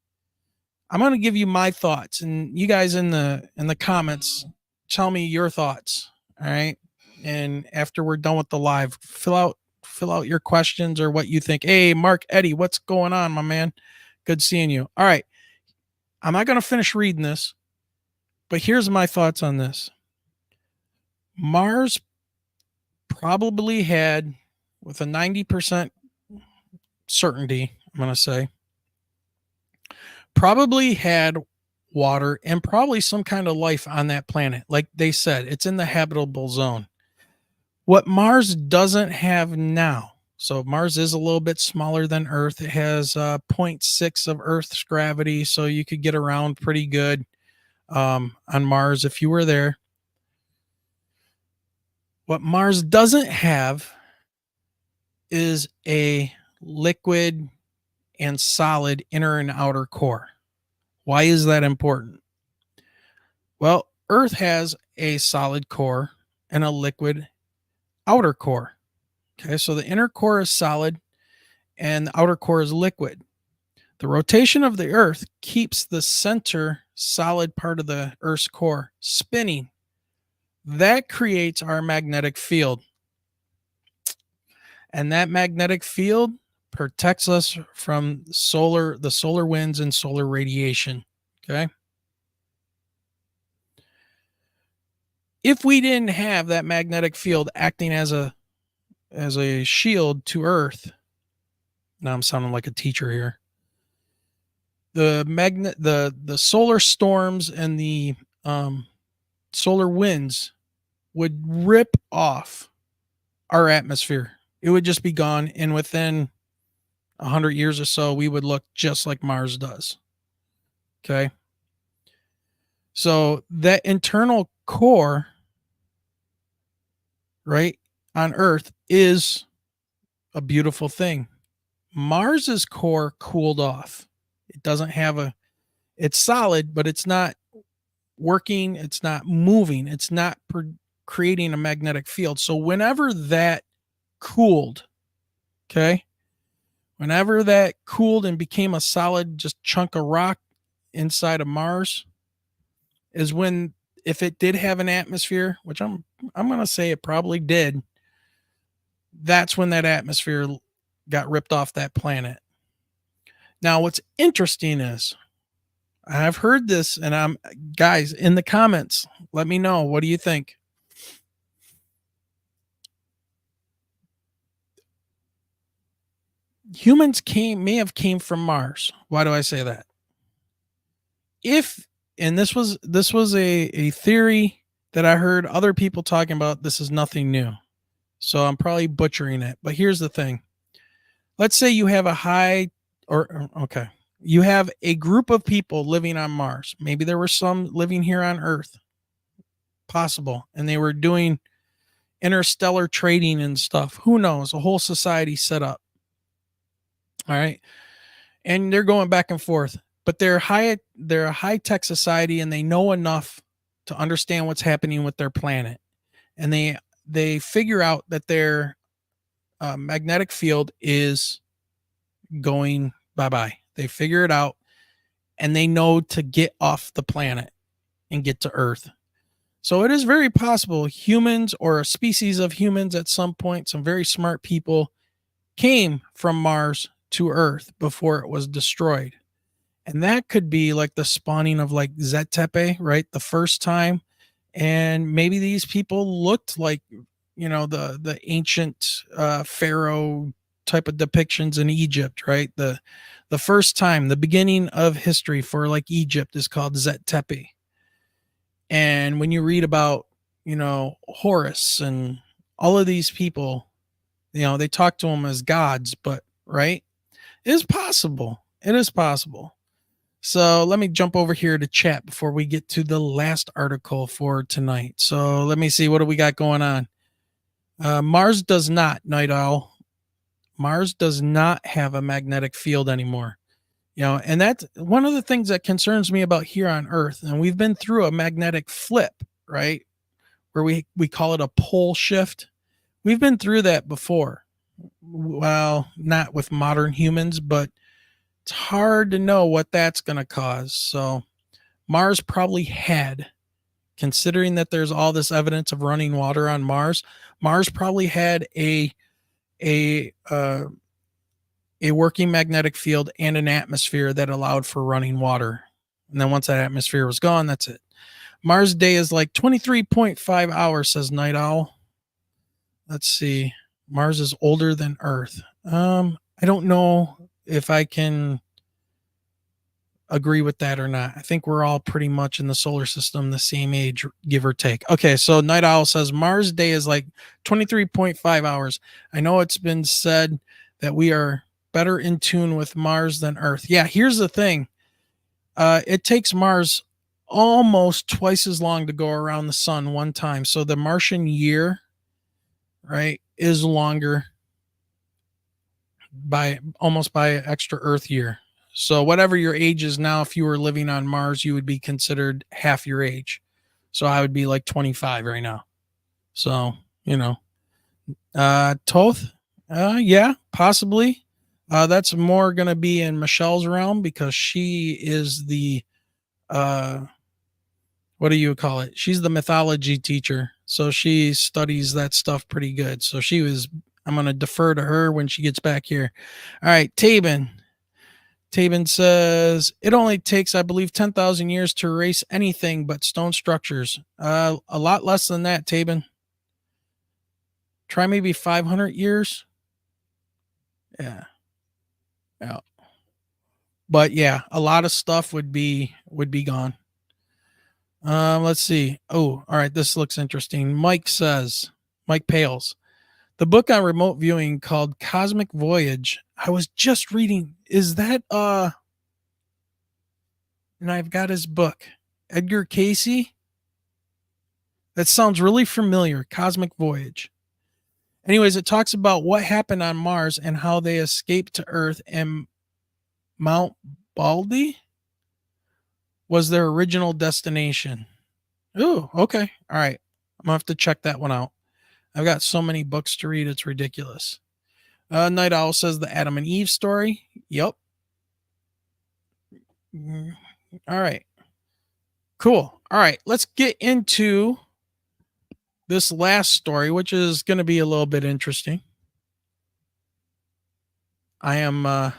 I'm going to give you my thoughts, and you guys in the comments tell me your thoughts. All right. And after we're done with the live, fill out your questions or what you think. Hey, Mark, Eddie, what's going on, my man? Good seeing you. All right. I'm not going to finish reading this, but here's my thoughts on this. Mars probably had, with a 90% certainty, I'm going to say, probably had water and probably some kind of life on that planet. Like they said, it's in the habitable zone. What Mars doesn't have now, so Mars is a little bit smaller than Earth. It has 0.6 of Earth's gravity, so you could get around pretty good on Mars if you were there. What Mars doesn't have is a liquid and solid inner and outer core. Why is that important? Well, Earth has a solid core and a liquid outer core. Okay, so the inner core is solid and the outer core is liquid. The rotation of the Earth keeps the center solid part of the Earth's core spinning. That creates our magnetic field. And that magnetic field protects us from the solar winds and solar radiation. Okay. If we didn't have that magnetic field acting as a shield to Earth, now I'm sounding like a teacher here. The solar storms and the solar winds would rip off our atmosphere. It would just be gone, and within 100 years or so, we would look just like Mars does. Okay. So that internal core, right, on Earth is a beautiful thing. Mars's core cooled off. It doesn't have it's solid, but it's not working. It's not moving. It's not creating a magnetic field. So whenever that cooled, okay, whenever that cooled and became a solid just chunk of rock inside of Mars, is when, if it did have an atmosphere, which I'm going to say it probably did, that's when that atmosphere got ripped off that planet. Now, what's interesting is, I've heard this, and guys in the comments, let me know, what do you think? Humans may have came from Mars. Why do I say that? And this was a theory that I heard other people talking about. This is nothing new, so I'm probably butchering it. But here's the thing: let's say you have you have a group of people living on Mars. Maybe there were some living here on Earth, possible, and they were doing interstellar trading and stuff. Who knows? A whole society set up. All right, and they're going back and forth. But they're a high-tech society, and they know enough to understand what's happening with their planet. And they figure out that their magnetic field is going bye-bye. They figure it out, and they know to get off the planet and get to Earth. So it is very possible humans, or a species of humans at some point, some very smart people, came from Mars to Earth before it was destroyed. And that could be like the spawning of like Zetepe, right? The first time. And maybe these people looked like, the ancient pharaoh type of depictions in Egypt, right? The first time, the beginning of history for like Egypt is called Zetepe. And when you read about, Horus and all of these people, they talk to them as gods, but right? It is possible. It is possible. So let me jump over here to chat before we get to the last article for tonight. So let me see, what do we got going on? Mars does not, Night Owl. Mars does not have a magnetic field anymore. And that's one of the things that concerns me about here on Earth. And we've been through a magnetic flip, right? Where we call it a pole shift. We've been through that before. Well, not with modern humans, but it's hard to know what that's going to cause. So Mars probably had, considering that there's all this evidence of running water on Mars, Mars probably had a working magnetic field and an atmosphere that allowed for running water. And then once that atmosphere was gone, that's it. Mars day is like 23.5 hours, says Night Owl. Let's see. Mars is older than Earth. I don't know if I can agree with that or not. I think we're all pretty much in the solar system the same age, give or take. Okay, so Night Owl says Mars day is like 23.5 hours. I know it's been said that we are better in tune with Mars than Earth. Yeah, here's the thing. It takes Mars almost twice as long to go around the sun one time. So the Martian year, right, is longer by extra Earth year. So whatever your age is now, if you were living on Mars, you would be considered half your age. So I would be like 25 right now. So, Toth, yeah, possibly. That's more going to be in Michelle's realm because she is the, what do you call it? She's the mythology teacher. So she studies that stuff pretty good. So I'm going to defer to her when she gets back here. All right, Tabin. Tabin says, it only takes, I believe, 10,000 years to erase anything but stone structures. A lot less than that, Tabin. Try maybe 500 years. Yeah. But yeah, a lot of stuff would be gone. Let's see. Oh, all right. This looks interesting. Mike Pales, the book on remote viewing called Cosmic Voyage. I was just reading. Is that, and I've got his book, Edgar Casey. That sounds really familiar. Cosmic Voyage. Anyways, it talks about what happened on Mars and how they escaped to Earth, and Mount Baldy was their original destination. Oh, okay. All right. I'm going to have to check that one out. I've got so many books to read. It's ridiculous. Night Owl says the Adam and Eve story. Yep. All right. Cool. All right. Let's get into this last story, which is going to be a little bit interesting. I'm not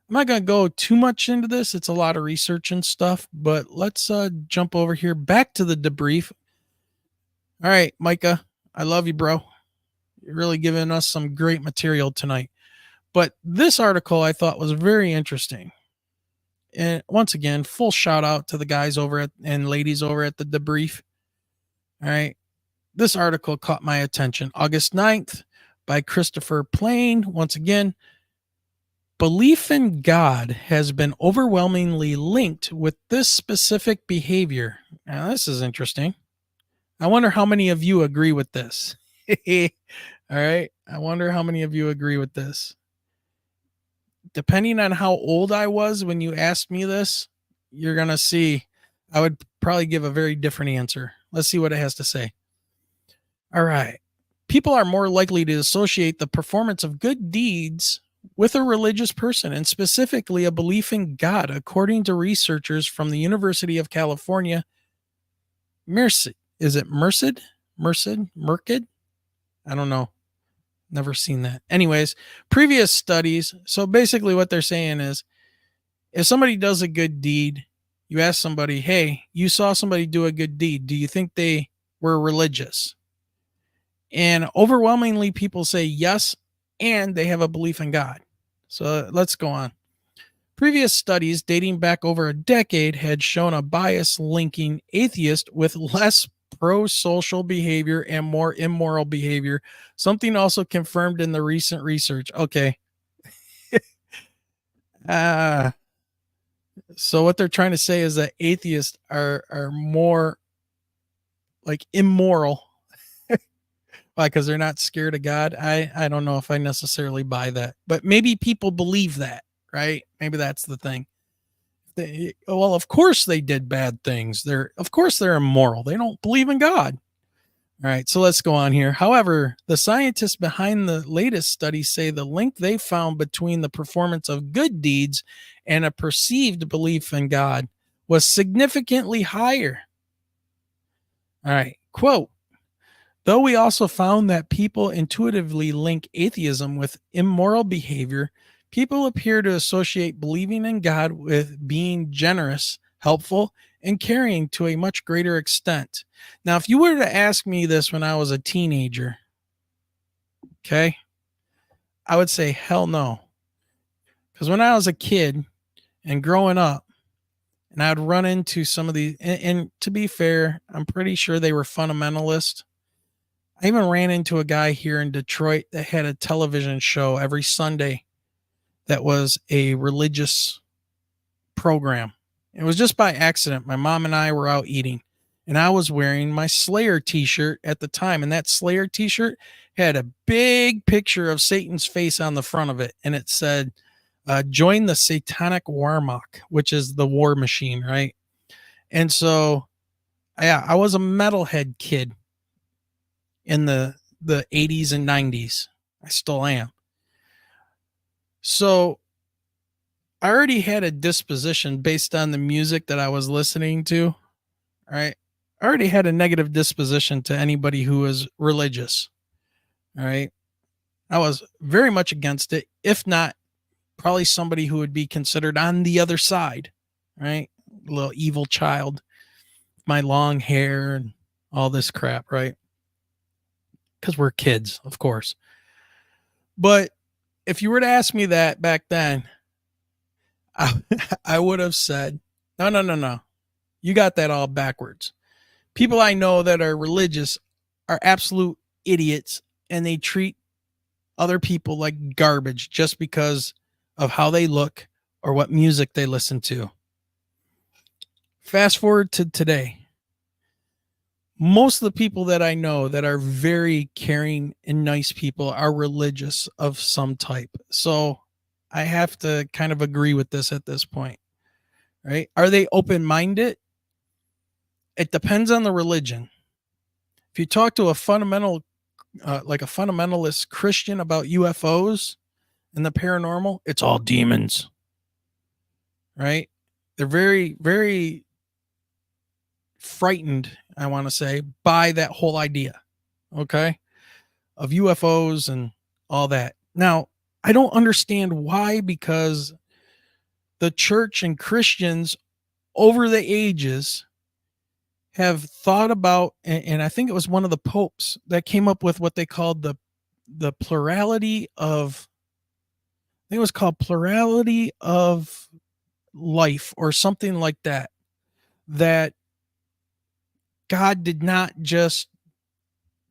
going to go too much into this. It's a lot of research and stuff, but let's jump over here back to the debrief. All right, Micah, I love you, bro. You're really giving us some great material tonight. But this article I thought was very interesting. And once again, full shout out to the guys and ladies over at the debrief. All right. This article caught my attention. August 9th by Christopher Plain. Once again, belief in God has been overwhelmingly linked with this specific behavior. Now, this is interesting. I wonder how many of you agree with this. All right. I wonder how many of you agree with this. Depending on how old I was when you asked me this, you're going to see I would probably give a very different answer. Let's see what it has to say. All right. People are more likely to associate the performance of good deeds with a religious person, and specifically a belief in God, according to researchers from the University of California. Merced? Is it Merced? Merced? I don't know. Never seen that. Anyways, previous studies. So basically what they're saying is, if somebody does a good deed, you ask somebody, hey, you saw somebody do a good deed. Do you think they were religious? And overwhelmingly people say yes, and they have a belief in God. So let's go on. Previous studies dating back over a decade had shown a bias linking atheists with less pro-social behavior and more immoral behavior, something also confirmed in the recent research. Okay. So what they're trying to say is that atheists are more like immoral, why? Because they're not scared of God. I don't know if I necessarily buy that, but maybe people believe that, right? Maybe that's the thing. Well, of course they did bad things. Of course they're immoral. They don't believe in God. All right, so let's go on here. However, the scientists behind the latest study say the link they found between the performance of good deeds and a perceived belief in God was significantly higher. All right, quote, though we also found that people intuitively link atheism with immoral behavior, people appear to associate believing in God with being generous, helpful, and caring to a much greater extent. Now, if you were to ask me this when I was a teenager, okay, I would say hell no. Because when I was a kid and growing up, and I'd run into some of these, and to be fair, I'm pretty sure they were fundamentalists. I even ran into a guy here in Detroit that had a television show every Sunday that was a religious program. It was just by accident. My mom and I were out eating, and I was wearing my Slayer t-shirt at the time. And that Slayer t-shirt had a big picture of Satan's face on the front of it. And it said, join the Satanic Warmock, which is the war machine, right? And so, yeah, I was a metalhead kid in the 80s and 90s. I still am. So I already had a disposition based on the music that I was listening to. Right. I already had a negative disposition to anybody who was religious. All right. I was very much against it, if not probably somebody who would be considered on the other side. Right. A little evil child, my long hair and all this crap. Right. Because we're kids, of course. But if you were to ask me that back then, I would have said, no. You got that all backwards. People I know that are religious are absolute idiots, and they treat other people like garbage just because of how they look or what music they listen to. Fast forward to today. Most of the people that I know that are very caring and nice people are religious of some type. So I have to kind of agree with this at this point, right? Are they open-minded? It depends on the religion. If you talk to a like a fundamentalist Christian about UFOs and the paranormal, it's all demons, right? They're very, very frightened, I want to say, by that whole idea, okay, of UFOs and all that. Now, I don't understand why, because the church and Christians over the ages have thought about, and I think it was one of the popes that came up with what they called the plurality of, I think it was called plurality of life or something like that, that God did not just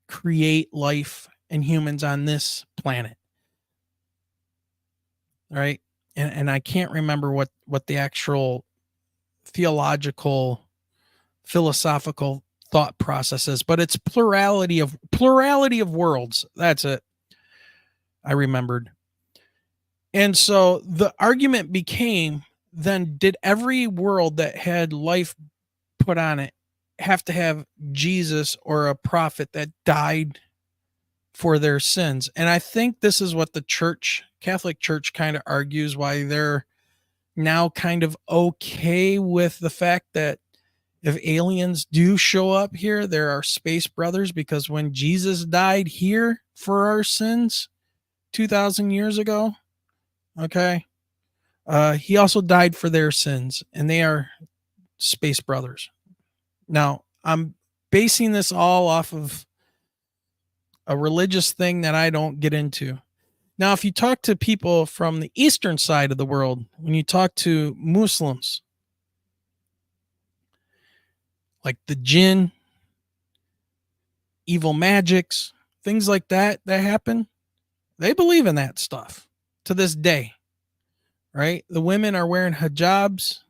create life and humans on this planet. Right. And I can't remember what the actual theological, philosophical thought process is, but it's plurality of worlds. That's it. I remembered. And so the argument became, then did every world that had life put on it have to have Jesus or a prophet that died for their sins? And I think this is what the church, Catholic Church, kind of argues why they're now kind of okay with the fact that if aliens do show up here, there are space brothers, because when Jesus died here for our sins 2,000 years ago, okay, he also died for their sins, and they are space brothers. Now, I'm basing this all off of a religious thing that I don't get into. Now, if you talk to people from the eastern side of the world, when you talk to Muslims, like the jinn, evil magics, things like that happen, they believe in that stuff to this day, right? The women are wearing hijabs,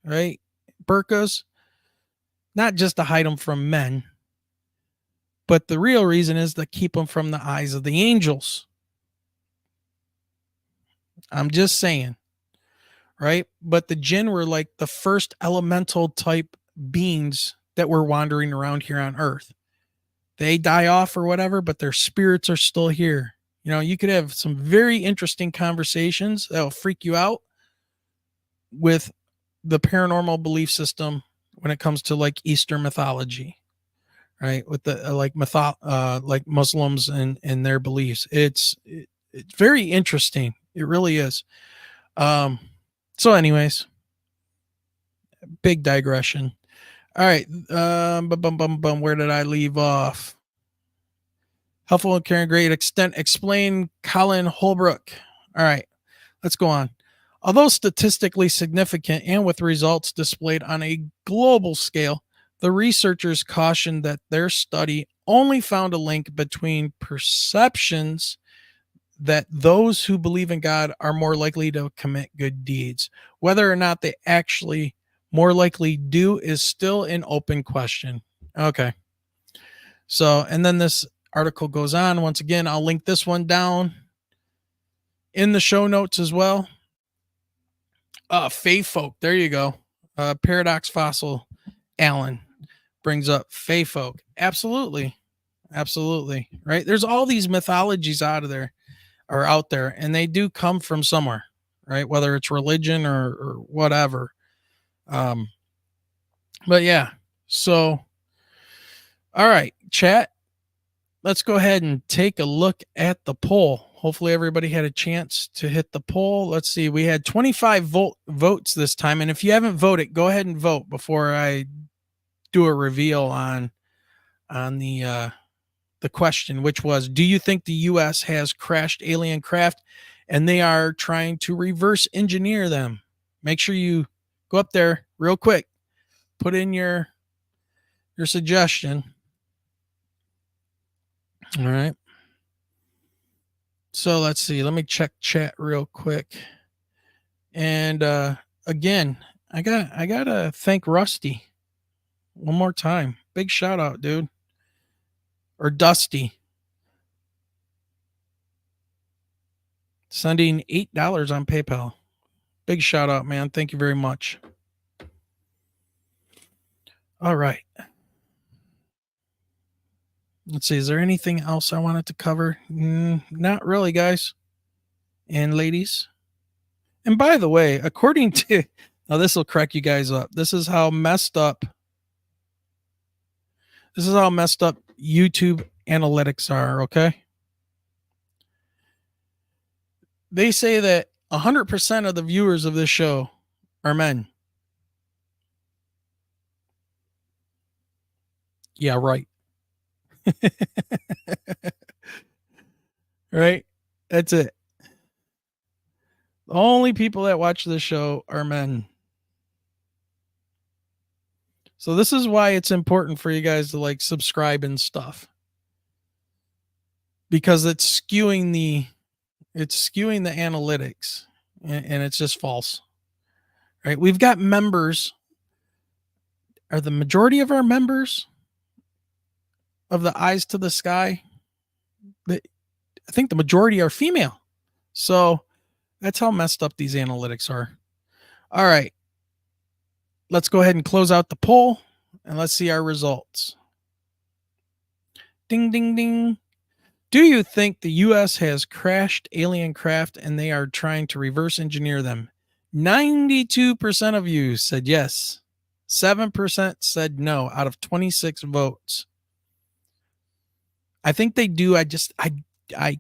right? Burqas, not just to hide them from men, but the real reason is to keep them from the eyes of the angels. I'm just saying, right? But the jinn were like the first elemental type beings that were wandering around here on earth. They die off or whatever, but their spirits are still here. You know, you could have some very interesting conversations that'll freak you out with the paranormal belief system when it comes to like Eastern mythology, right? With the like Muslims and their beliefs. It's very interesting. It really is. So anyways, big digression. All right. Where did I leave off? Helpful and caring, great extent. Explain Colin Holbrook. All right. Let's go on. Although statistically significant and with results displayed on a global scale, the researchers cautioned that their study only found a link between perceptions that those who believe in God are more likely to commit good deeds. Whether or not they actually more likely do is still an open question. Okay. So, and then this article goes on. Once again, I'll link this one down in the show notes as well. Fae folk. There you go. Paradox Fossil Allen brings up Fae folk. Absolutely. Absolutely. Right. There's all these mythologies out there, and they do come from somewhere, right? Whether it's religion or whatever. But yeah. So, all right, chat. Let's go ahead and take a look at the poll. Hopefully everybody had a chance to hit the poll. Let's see. We had 25 votes this time. And if you haven't voted, go ahead and vote before I do a reveal on the question, which was, do you think the U.S. has crashed alien craft and they are trying to reverse engineer them? Make sure you go up there real quick, put in your suggestion. All right. So let's see. Let me check chat real quick. And again, I gotta thank Rusty one more time. Big shout out, dude. Or Dusty. Sending $8 on PayPal. Big shout out, man. Thank you very much. All right. Let's see. Is there anything else I wanted to cover? Not really, guys and ladies. And by the way, according to, now this will crack you guys up. This is how messed up YouTube analytics are, okay? They say that 100% of the viewers of this show are men. Yeah, right. Right? That's it. The only people that watch this show are men. So this is why it's important for you guys to like subscribe and stuff. Because it's skewing the analytics and it's just false. Right? We've got members. Are the majority of our members of the Eyes to the Sky? I think the majority are female. So that's how messed up these analytics are. All right. Let's go ahead and close out the poll and let's see our results. Ding, ding, ding. Do you think the U.S. has crashed alien craft and they are trying to reverse engineer them? 92% of you said yes. 7% said no out of 26 votes. I think they do. I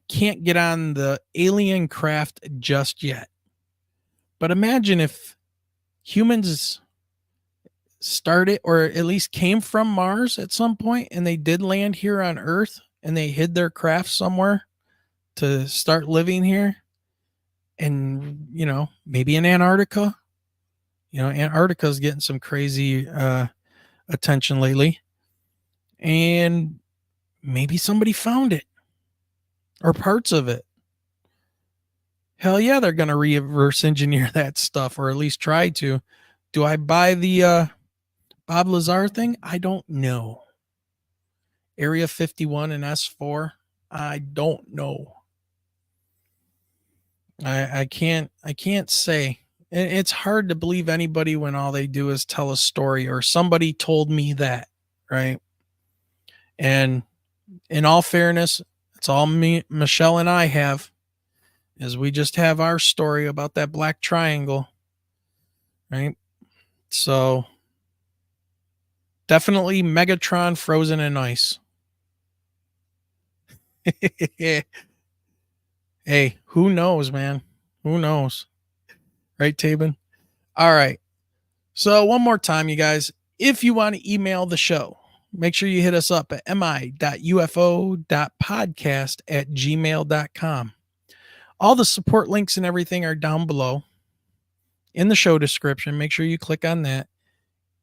can't get on the alien craft just yet. But imagine if humans started or at least came from Mars at some point and they did land here on Earth and they hid their craft somewhere to start living here. And, you know, maybe in Antarctica. You know, Antarctica is getting some crazy attention lately. And maybe somebody found it or parts of it. hell yeah, they're going to reverse engineer that stuff, or at least try to. Do I buy the Bob Lazar thing? I don't know. Area 51 and S4? I don't know. I can't say. It's hard to believe anybody when all they do is tell a story or somebody told me that, right? And in all fairness, it's all me, Michelle and I have, is we just have our story about that black triangle, right? So definitely Megatron frozen in ice. Hey, who knows, man? Who knows? Right, Tabin? All right. So one more time, you guys, if you want to email the show, make sure you hit us up at mi.ufo.podcast@gmail.com. All the support links and everything are down below in the show description. Make sure you click on that.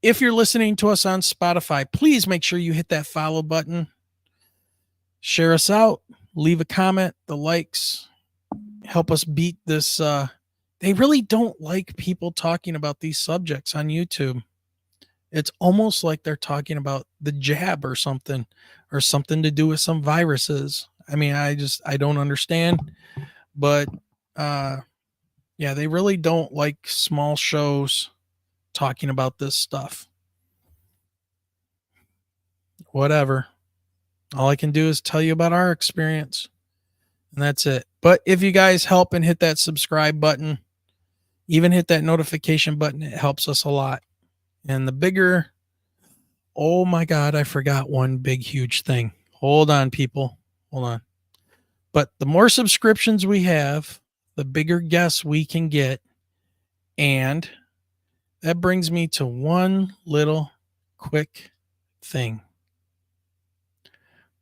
If you're listening to us on Spotify, please make sure you hit that follow button. Share us out. Leave a comment. The likes help us beat this. They really don't like people talking about these subjects on YouTube. It's almost like they're talking about the jab or something to do with some viruses. I mean, I don't understand, but yeah, they really don't like small shows talking about this stuff. Whatever. All I can do is tell you about our experience, and that's it. But if you guys help and hit that subscribe button, even hit that notification button, it helps us a lot. And the bigger, oh my God, I forgot one big, huge thing. Hold on, people. Hold on. But the more subscriptions we have, the bigger guests we can get. And that brings me to one little quick thing.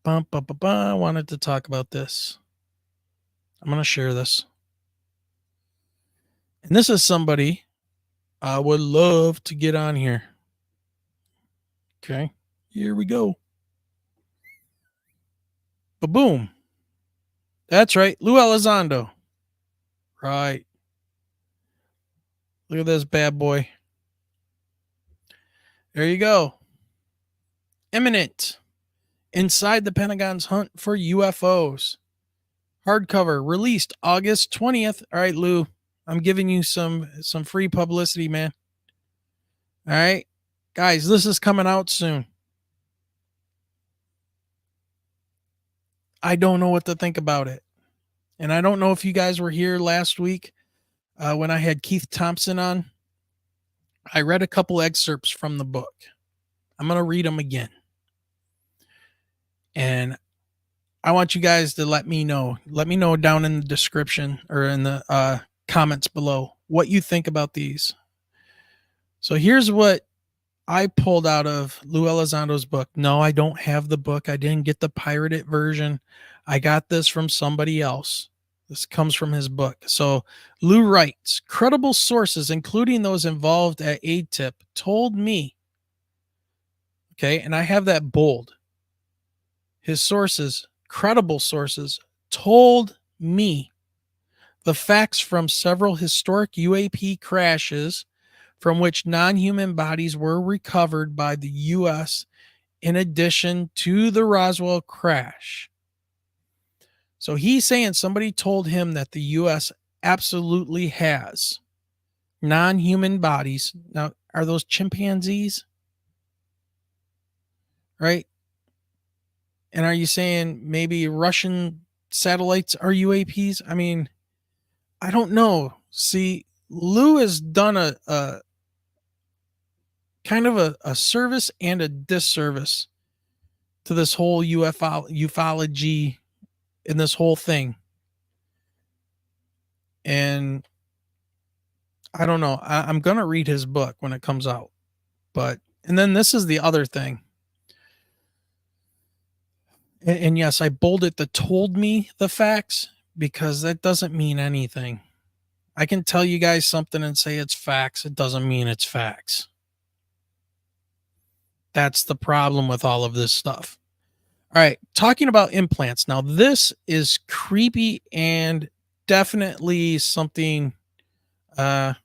I wanted to talk about this. I'm going to share this. And this is somebody I would love to get on here. Okay, here we go. Ba-boom. That's right, Lou Elizondo. Right. Look at this bad boy. There you go. Imminent. Inside the Pentagon's Hunt for UFOs. Hardcover, released August 20th. All right, Lou, I'm giving you some free publicity, man. All right. Guys, this is coming out soon. I don't know what to think about it. And I don't know if you guys were here last week when I had Keith Thompson on. I read a couple excerpts from the book. I'm going to read them again. And I want you guys to let me know. Let me know down in the description or in the comments below what you think about these. So here's what I pulled out of Lou Elizondo's book. No, I don't have the book. I didn't get the pirated version. I got this from somebody else. This comes from his book. So Lou writes, credible sources, including those involved at ATIP, told me, okay, and I have that bold. His sources, credible sources, told me the facts from several historic UAP crashes from which non-human bodies were recovered by the U.S. in addition to the Roswell crash. So he's saying somebody told him that the U.S. absolutely has non-human bodies. Now, are those chimpanzees? Right? And are you saying maybe Russian satellites are UAPs? I mean, I don't know. See, Lou has done a kind of a service and a disservice to this whole ufology and this whole thing. And I don't know. I'm going to read his book when it comes out. And then this is the other thing. And yes, I bolded the told me the facts because that doesn't mean anything. I can tell you guys something and say it's facts. It doesn't mean it's facts. That's the problem with all of this stuff. All right, talking about implants. Now, this is creepy and definitely something kind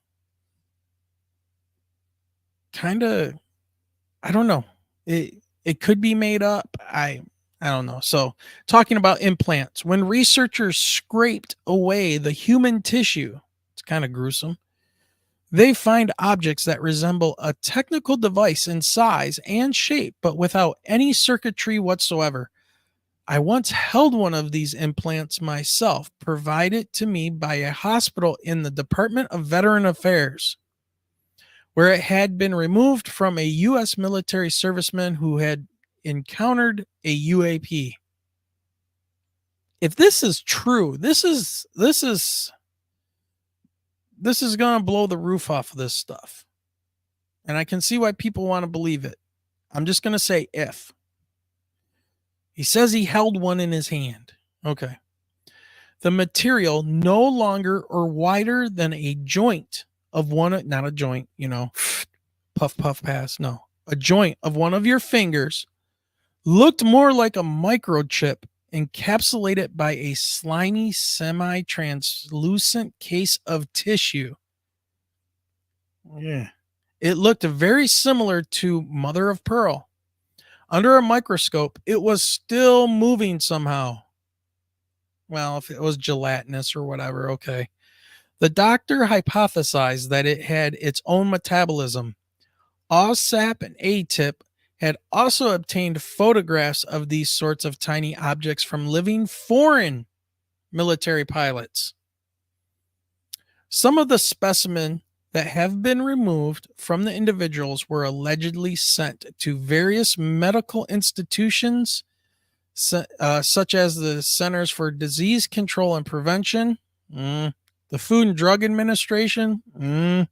of, I don't know. It could be made up. I don't know. So, talking about implants, when researchers scraped away the human tissue, it's kind of gruesome. They find objects that resemble a technical device in size and shape, but without any circuitry whatsoever. I once held one of these implants myself, provided to me by a hospital in the Department of Veteran Affairs, where it had been removed from a U.S. military serviceman who had encountered a UAP. If this is true, this is going to blow the roof off of this stuff. And I can see why people want to believe it. I'm just going to say if. He says he held one in his hand. Okay. The material no longer or wider than a joint of one, not a joint, puff, puff, pass. No, a joint of one of your fingers looked more like a microchip encapsulated by a slimy, semi-translucent case of tissue. Yeah. It looked very similar to mother of pearl. Under a microscope, it was still moving somehow. Well, if it was gelatinous or whatever, okay. The doctor hypothesized that it had its own metabolism. OSAP and ATIP had also obtained photographs of these sorts of tiny objects from living foreign military pilots. Some of the specimens that have been removed from the individuals were allegedly sent to various medical institutions, such as the Centers for Disease Control and Prevention, the Food and Drug Administration, and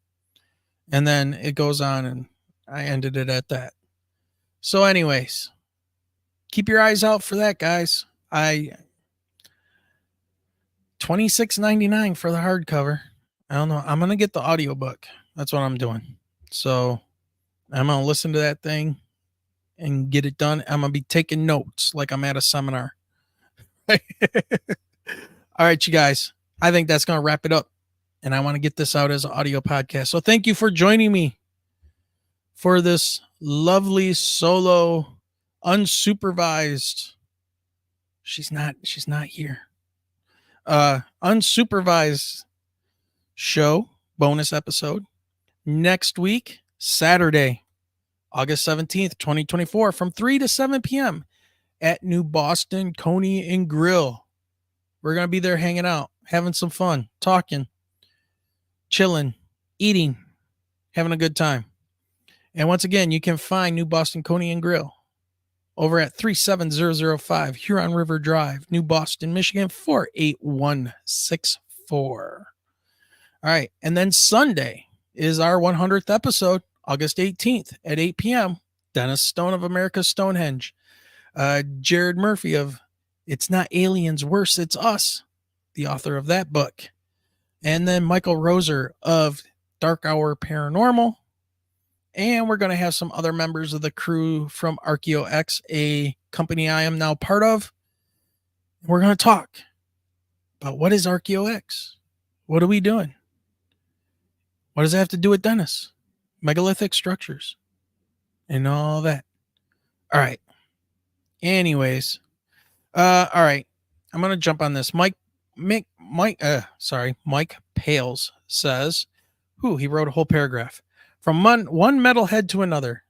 then it goes on, and I ended it at that. So anyways, keep your eyes out for that, guys. $26.99 for the hardcover. I don't know. I'm going to get the audiobook. That's what I'm doing. So I'm going to listen to that thing and get it done. I'm going to be taking notes like I'm at a seminar. All right, you guys. I think that's going to wrap it up. And I want to get this out as an audio podcast. So thank you for joining me for this lovely solo, unsupervised. She's not here. Unsupervised show, bonus episode. Next week, Saturday, August 17th, 2024, from 3 to 7 p.m. at New Boston Coney and Grill. We're going to be there hanging out, having some fun, talking, chilling, eating, having a good time. And once again, you can find New Boston Coney and Grill over at 37005 Huron River Drive, New Boston, Michigan, 48164. All right. And then Sunday is our 100th episode, August 18th at 8 p.m. Dennis Stone of America's Stonehenge. Jared Murphy of It's Not Aliens, Worse, It's Us, the author of that book. And then Michael Roser of Dark Hour Paranormal. And we're going to have some other members of the crew from ArchaeoX, a company I am now part of. We're going to talk about what is ArchaeoX? What are we doing? What does it have to do with Dennis? Megalithic structures and all that. All right. Anyways. All right. I'm going to jump on this. Mike Pales says, he wrote a whole paragraph. From one metalhead to another.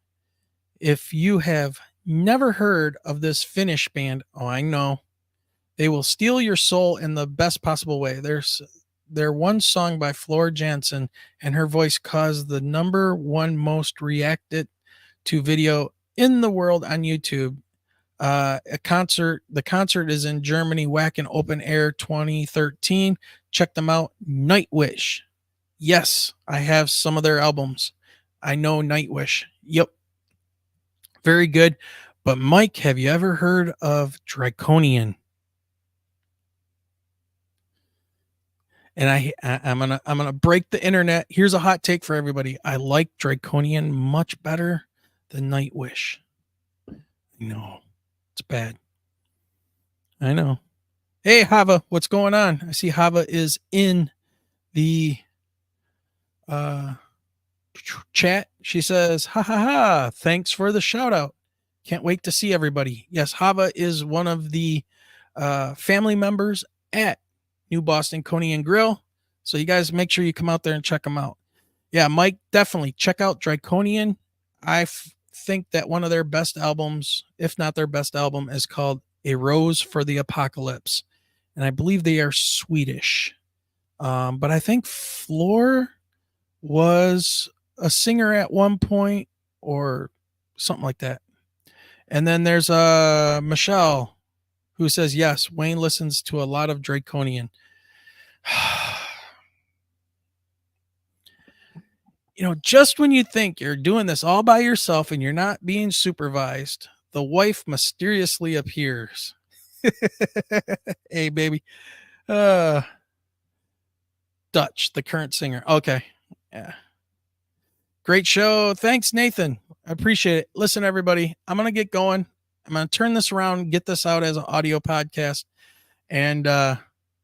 If you have never heard of this Finnish band, I know. They will steal your soul in the best possible way. Their one song by Flora Jansen, and her voice caused the #1 most reacted to video in the world on YouTube. The concert is in Germany, Wacken Open Air 2013. Check them out. Nightwish. Yes, I have some of their albums. I know Nightwish. Yep. Very good. But Mike, have you ever heard of Draconian? And I'm gonna break the internet. Here's a hot take for everybody. I like Draconian much better than Nightwish. No, it's bad. I know. Hey, Hava, what's going on? I see Hava is in the chat. She says, ha ha ha, thanks for the shout out. Can't wait to see everybody. Yes, Hava is one of the family members at New Boston Coney and Grill. So you guys make sure you come out there and check them out. Yeah, Mike, definitely check out Draconian. I think that one of their best albums, if not their best album, is called A Rose for the Apocalypse. And I believe they are Swedish. But I think Floor was a singer at one point or something like that. And then there's Michelle who says, yes, Wayne listens to a lot of Draconian. You know, just when you think you're doing this all by yourself and you're not being supervised, the wife mysteriously appears. Hey, baby. Dutch, the current singer. Okay. Yeah. Great show. Thanks, Nathan. I appreciate it. Listen, everybody, I'm going to get going. I'm going to turn this around, get this out as an audio podcast. And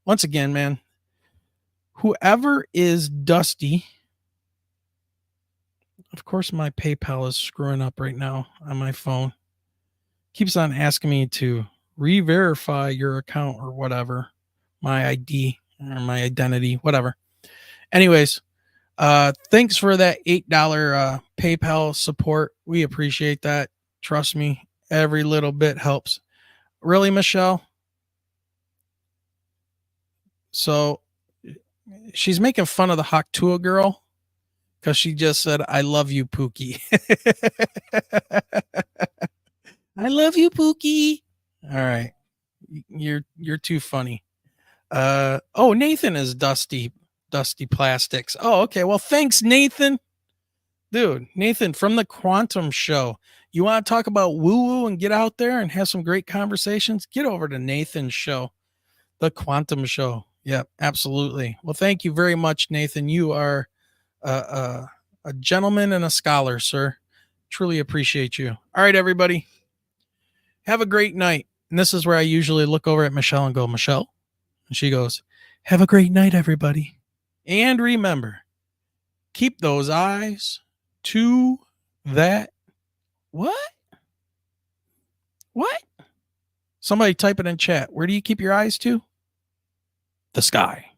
once again, man, whoever is Dusty, of course, my PayPal is screwing up right now on my phone. Keeps on asking me to re-verify your account or whatever, my ID or my identity, whatever. Anyways, thanks for that $8 PayPal support. We appreciate that. Trust me, every little bit helps. Really, Michelle? So she's making fun of the Haktua girl because she just said, I love you, Pookie. I love you, Pookie. All right. You're too funny. Nathan is Dusty Plastics. Oh, okay. Well, thanks, Nathan. Dude, Nathan from the Quantum Show. You want to talk about woo-woo and get out there and have some great conversations? Get over to Nathan's show, the Quantum Show. Yep, absolutely. Well, thank you very much, Nathan. You are a gentleman and a scholar, sir. Truly appreciate you. All right, everybody. Have a great night. And this is where I usually look over at Michelle and go, Michelle? And she goes, have a great night, everybody. And remember, keep those eyes to that. What? Somebody type it in chat. Where do you keep your eyes to? The sky.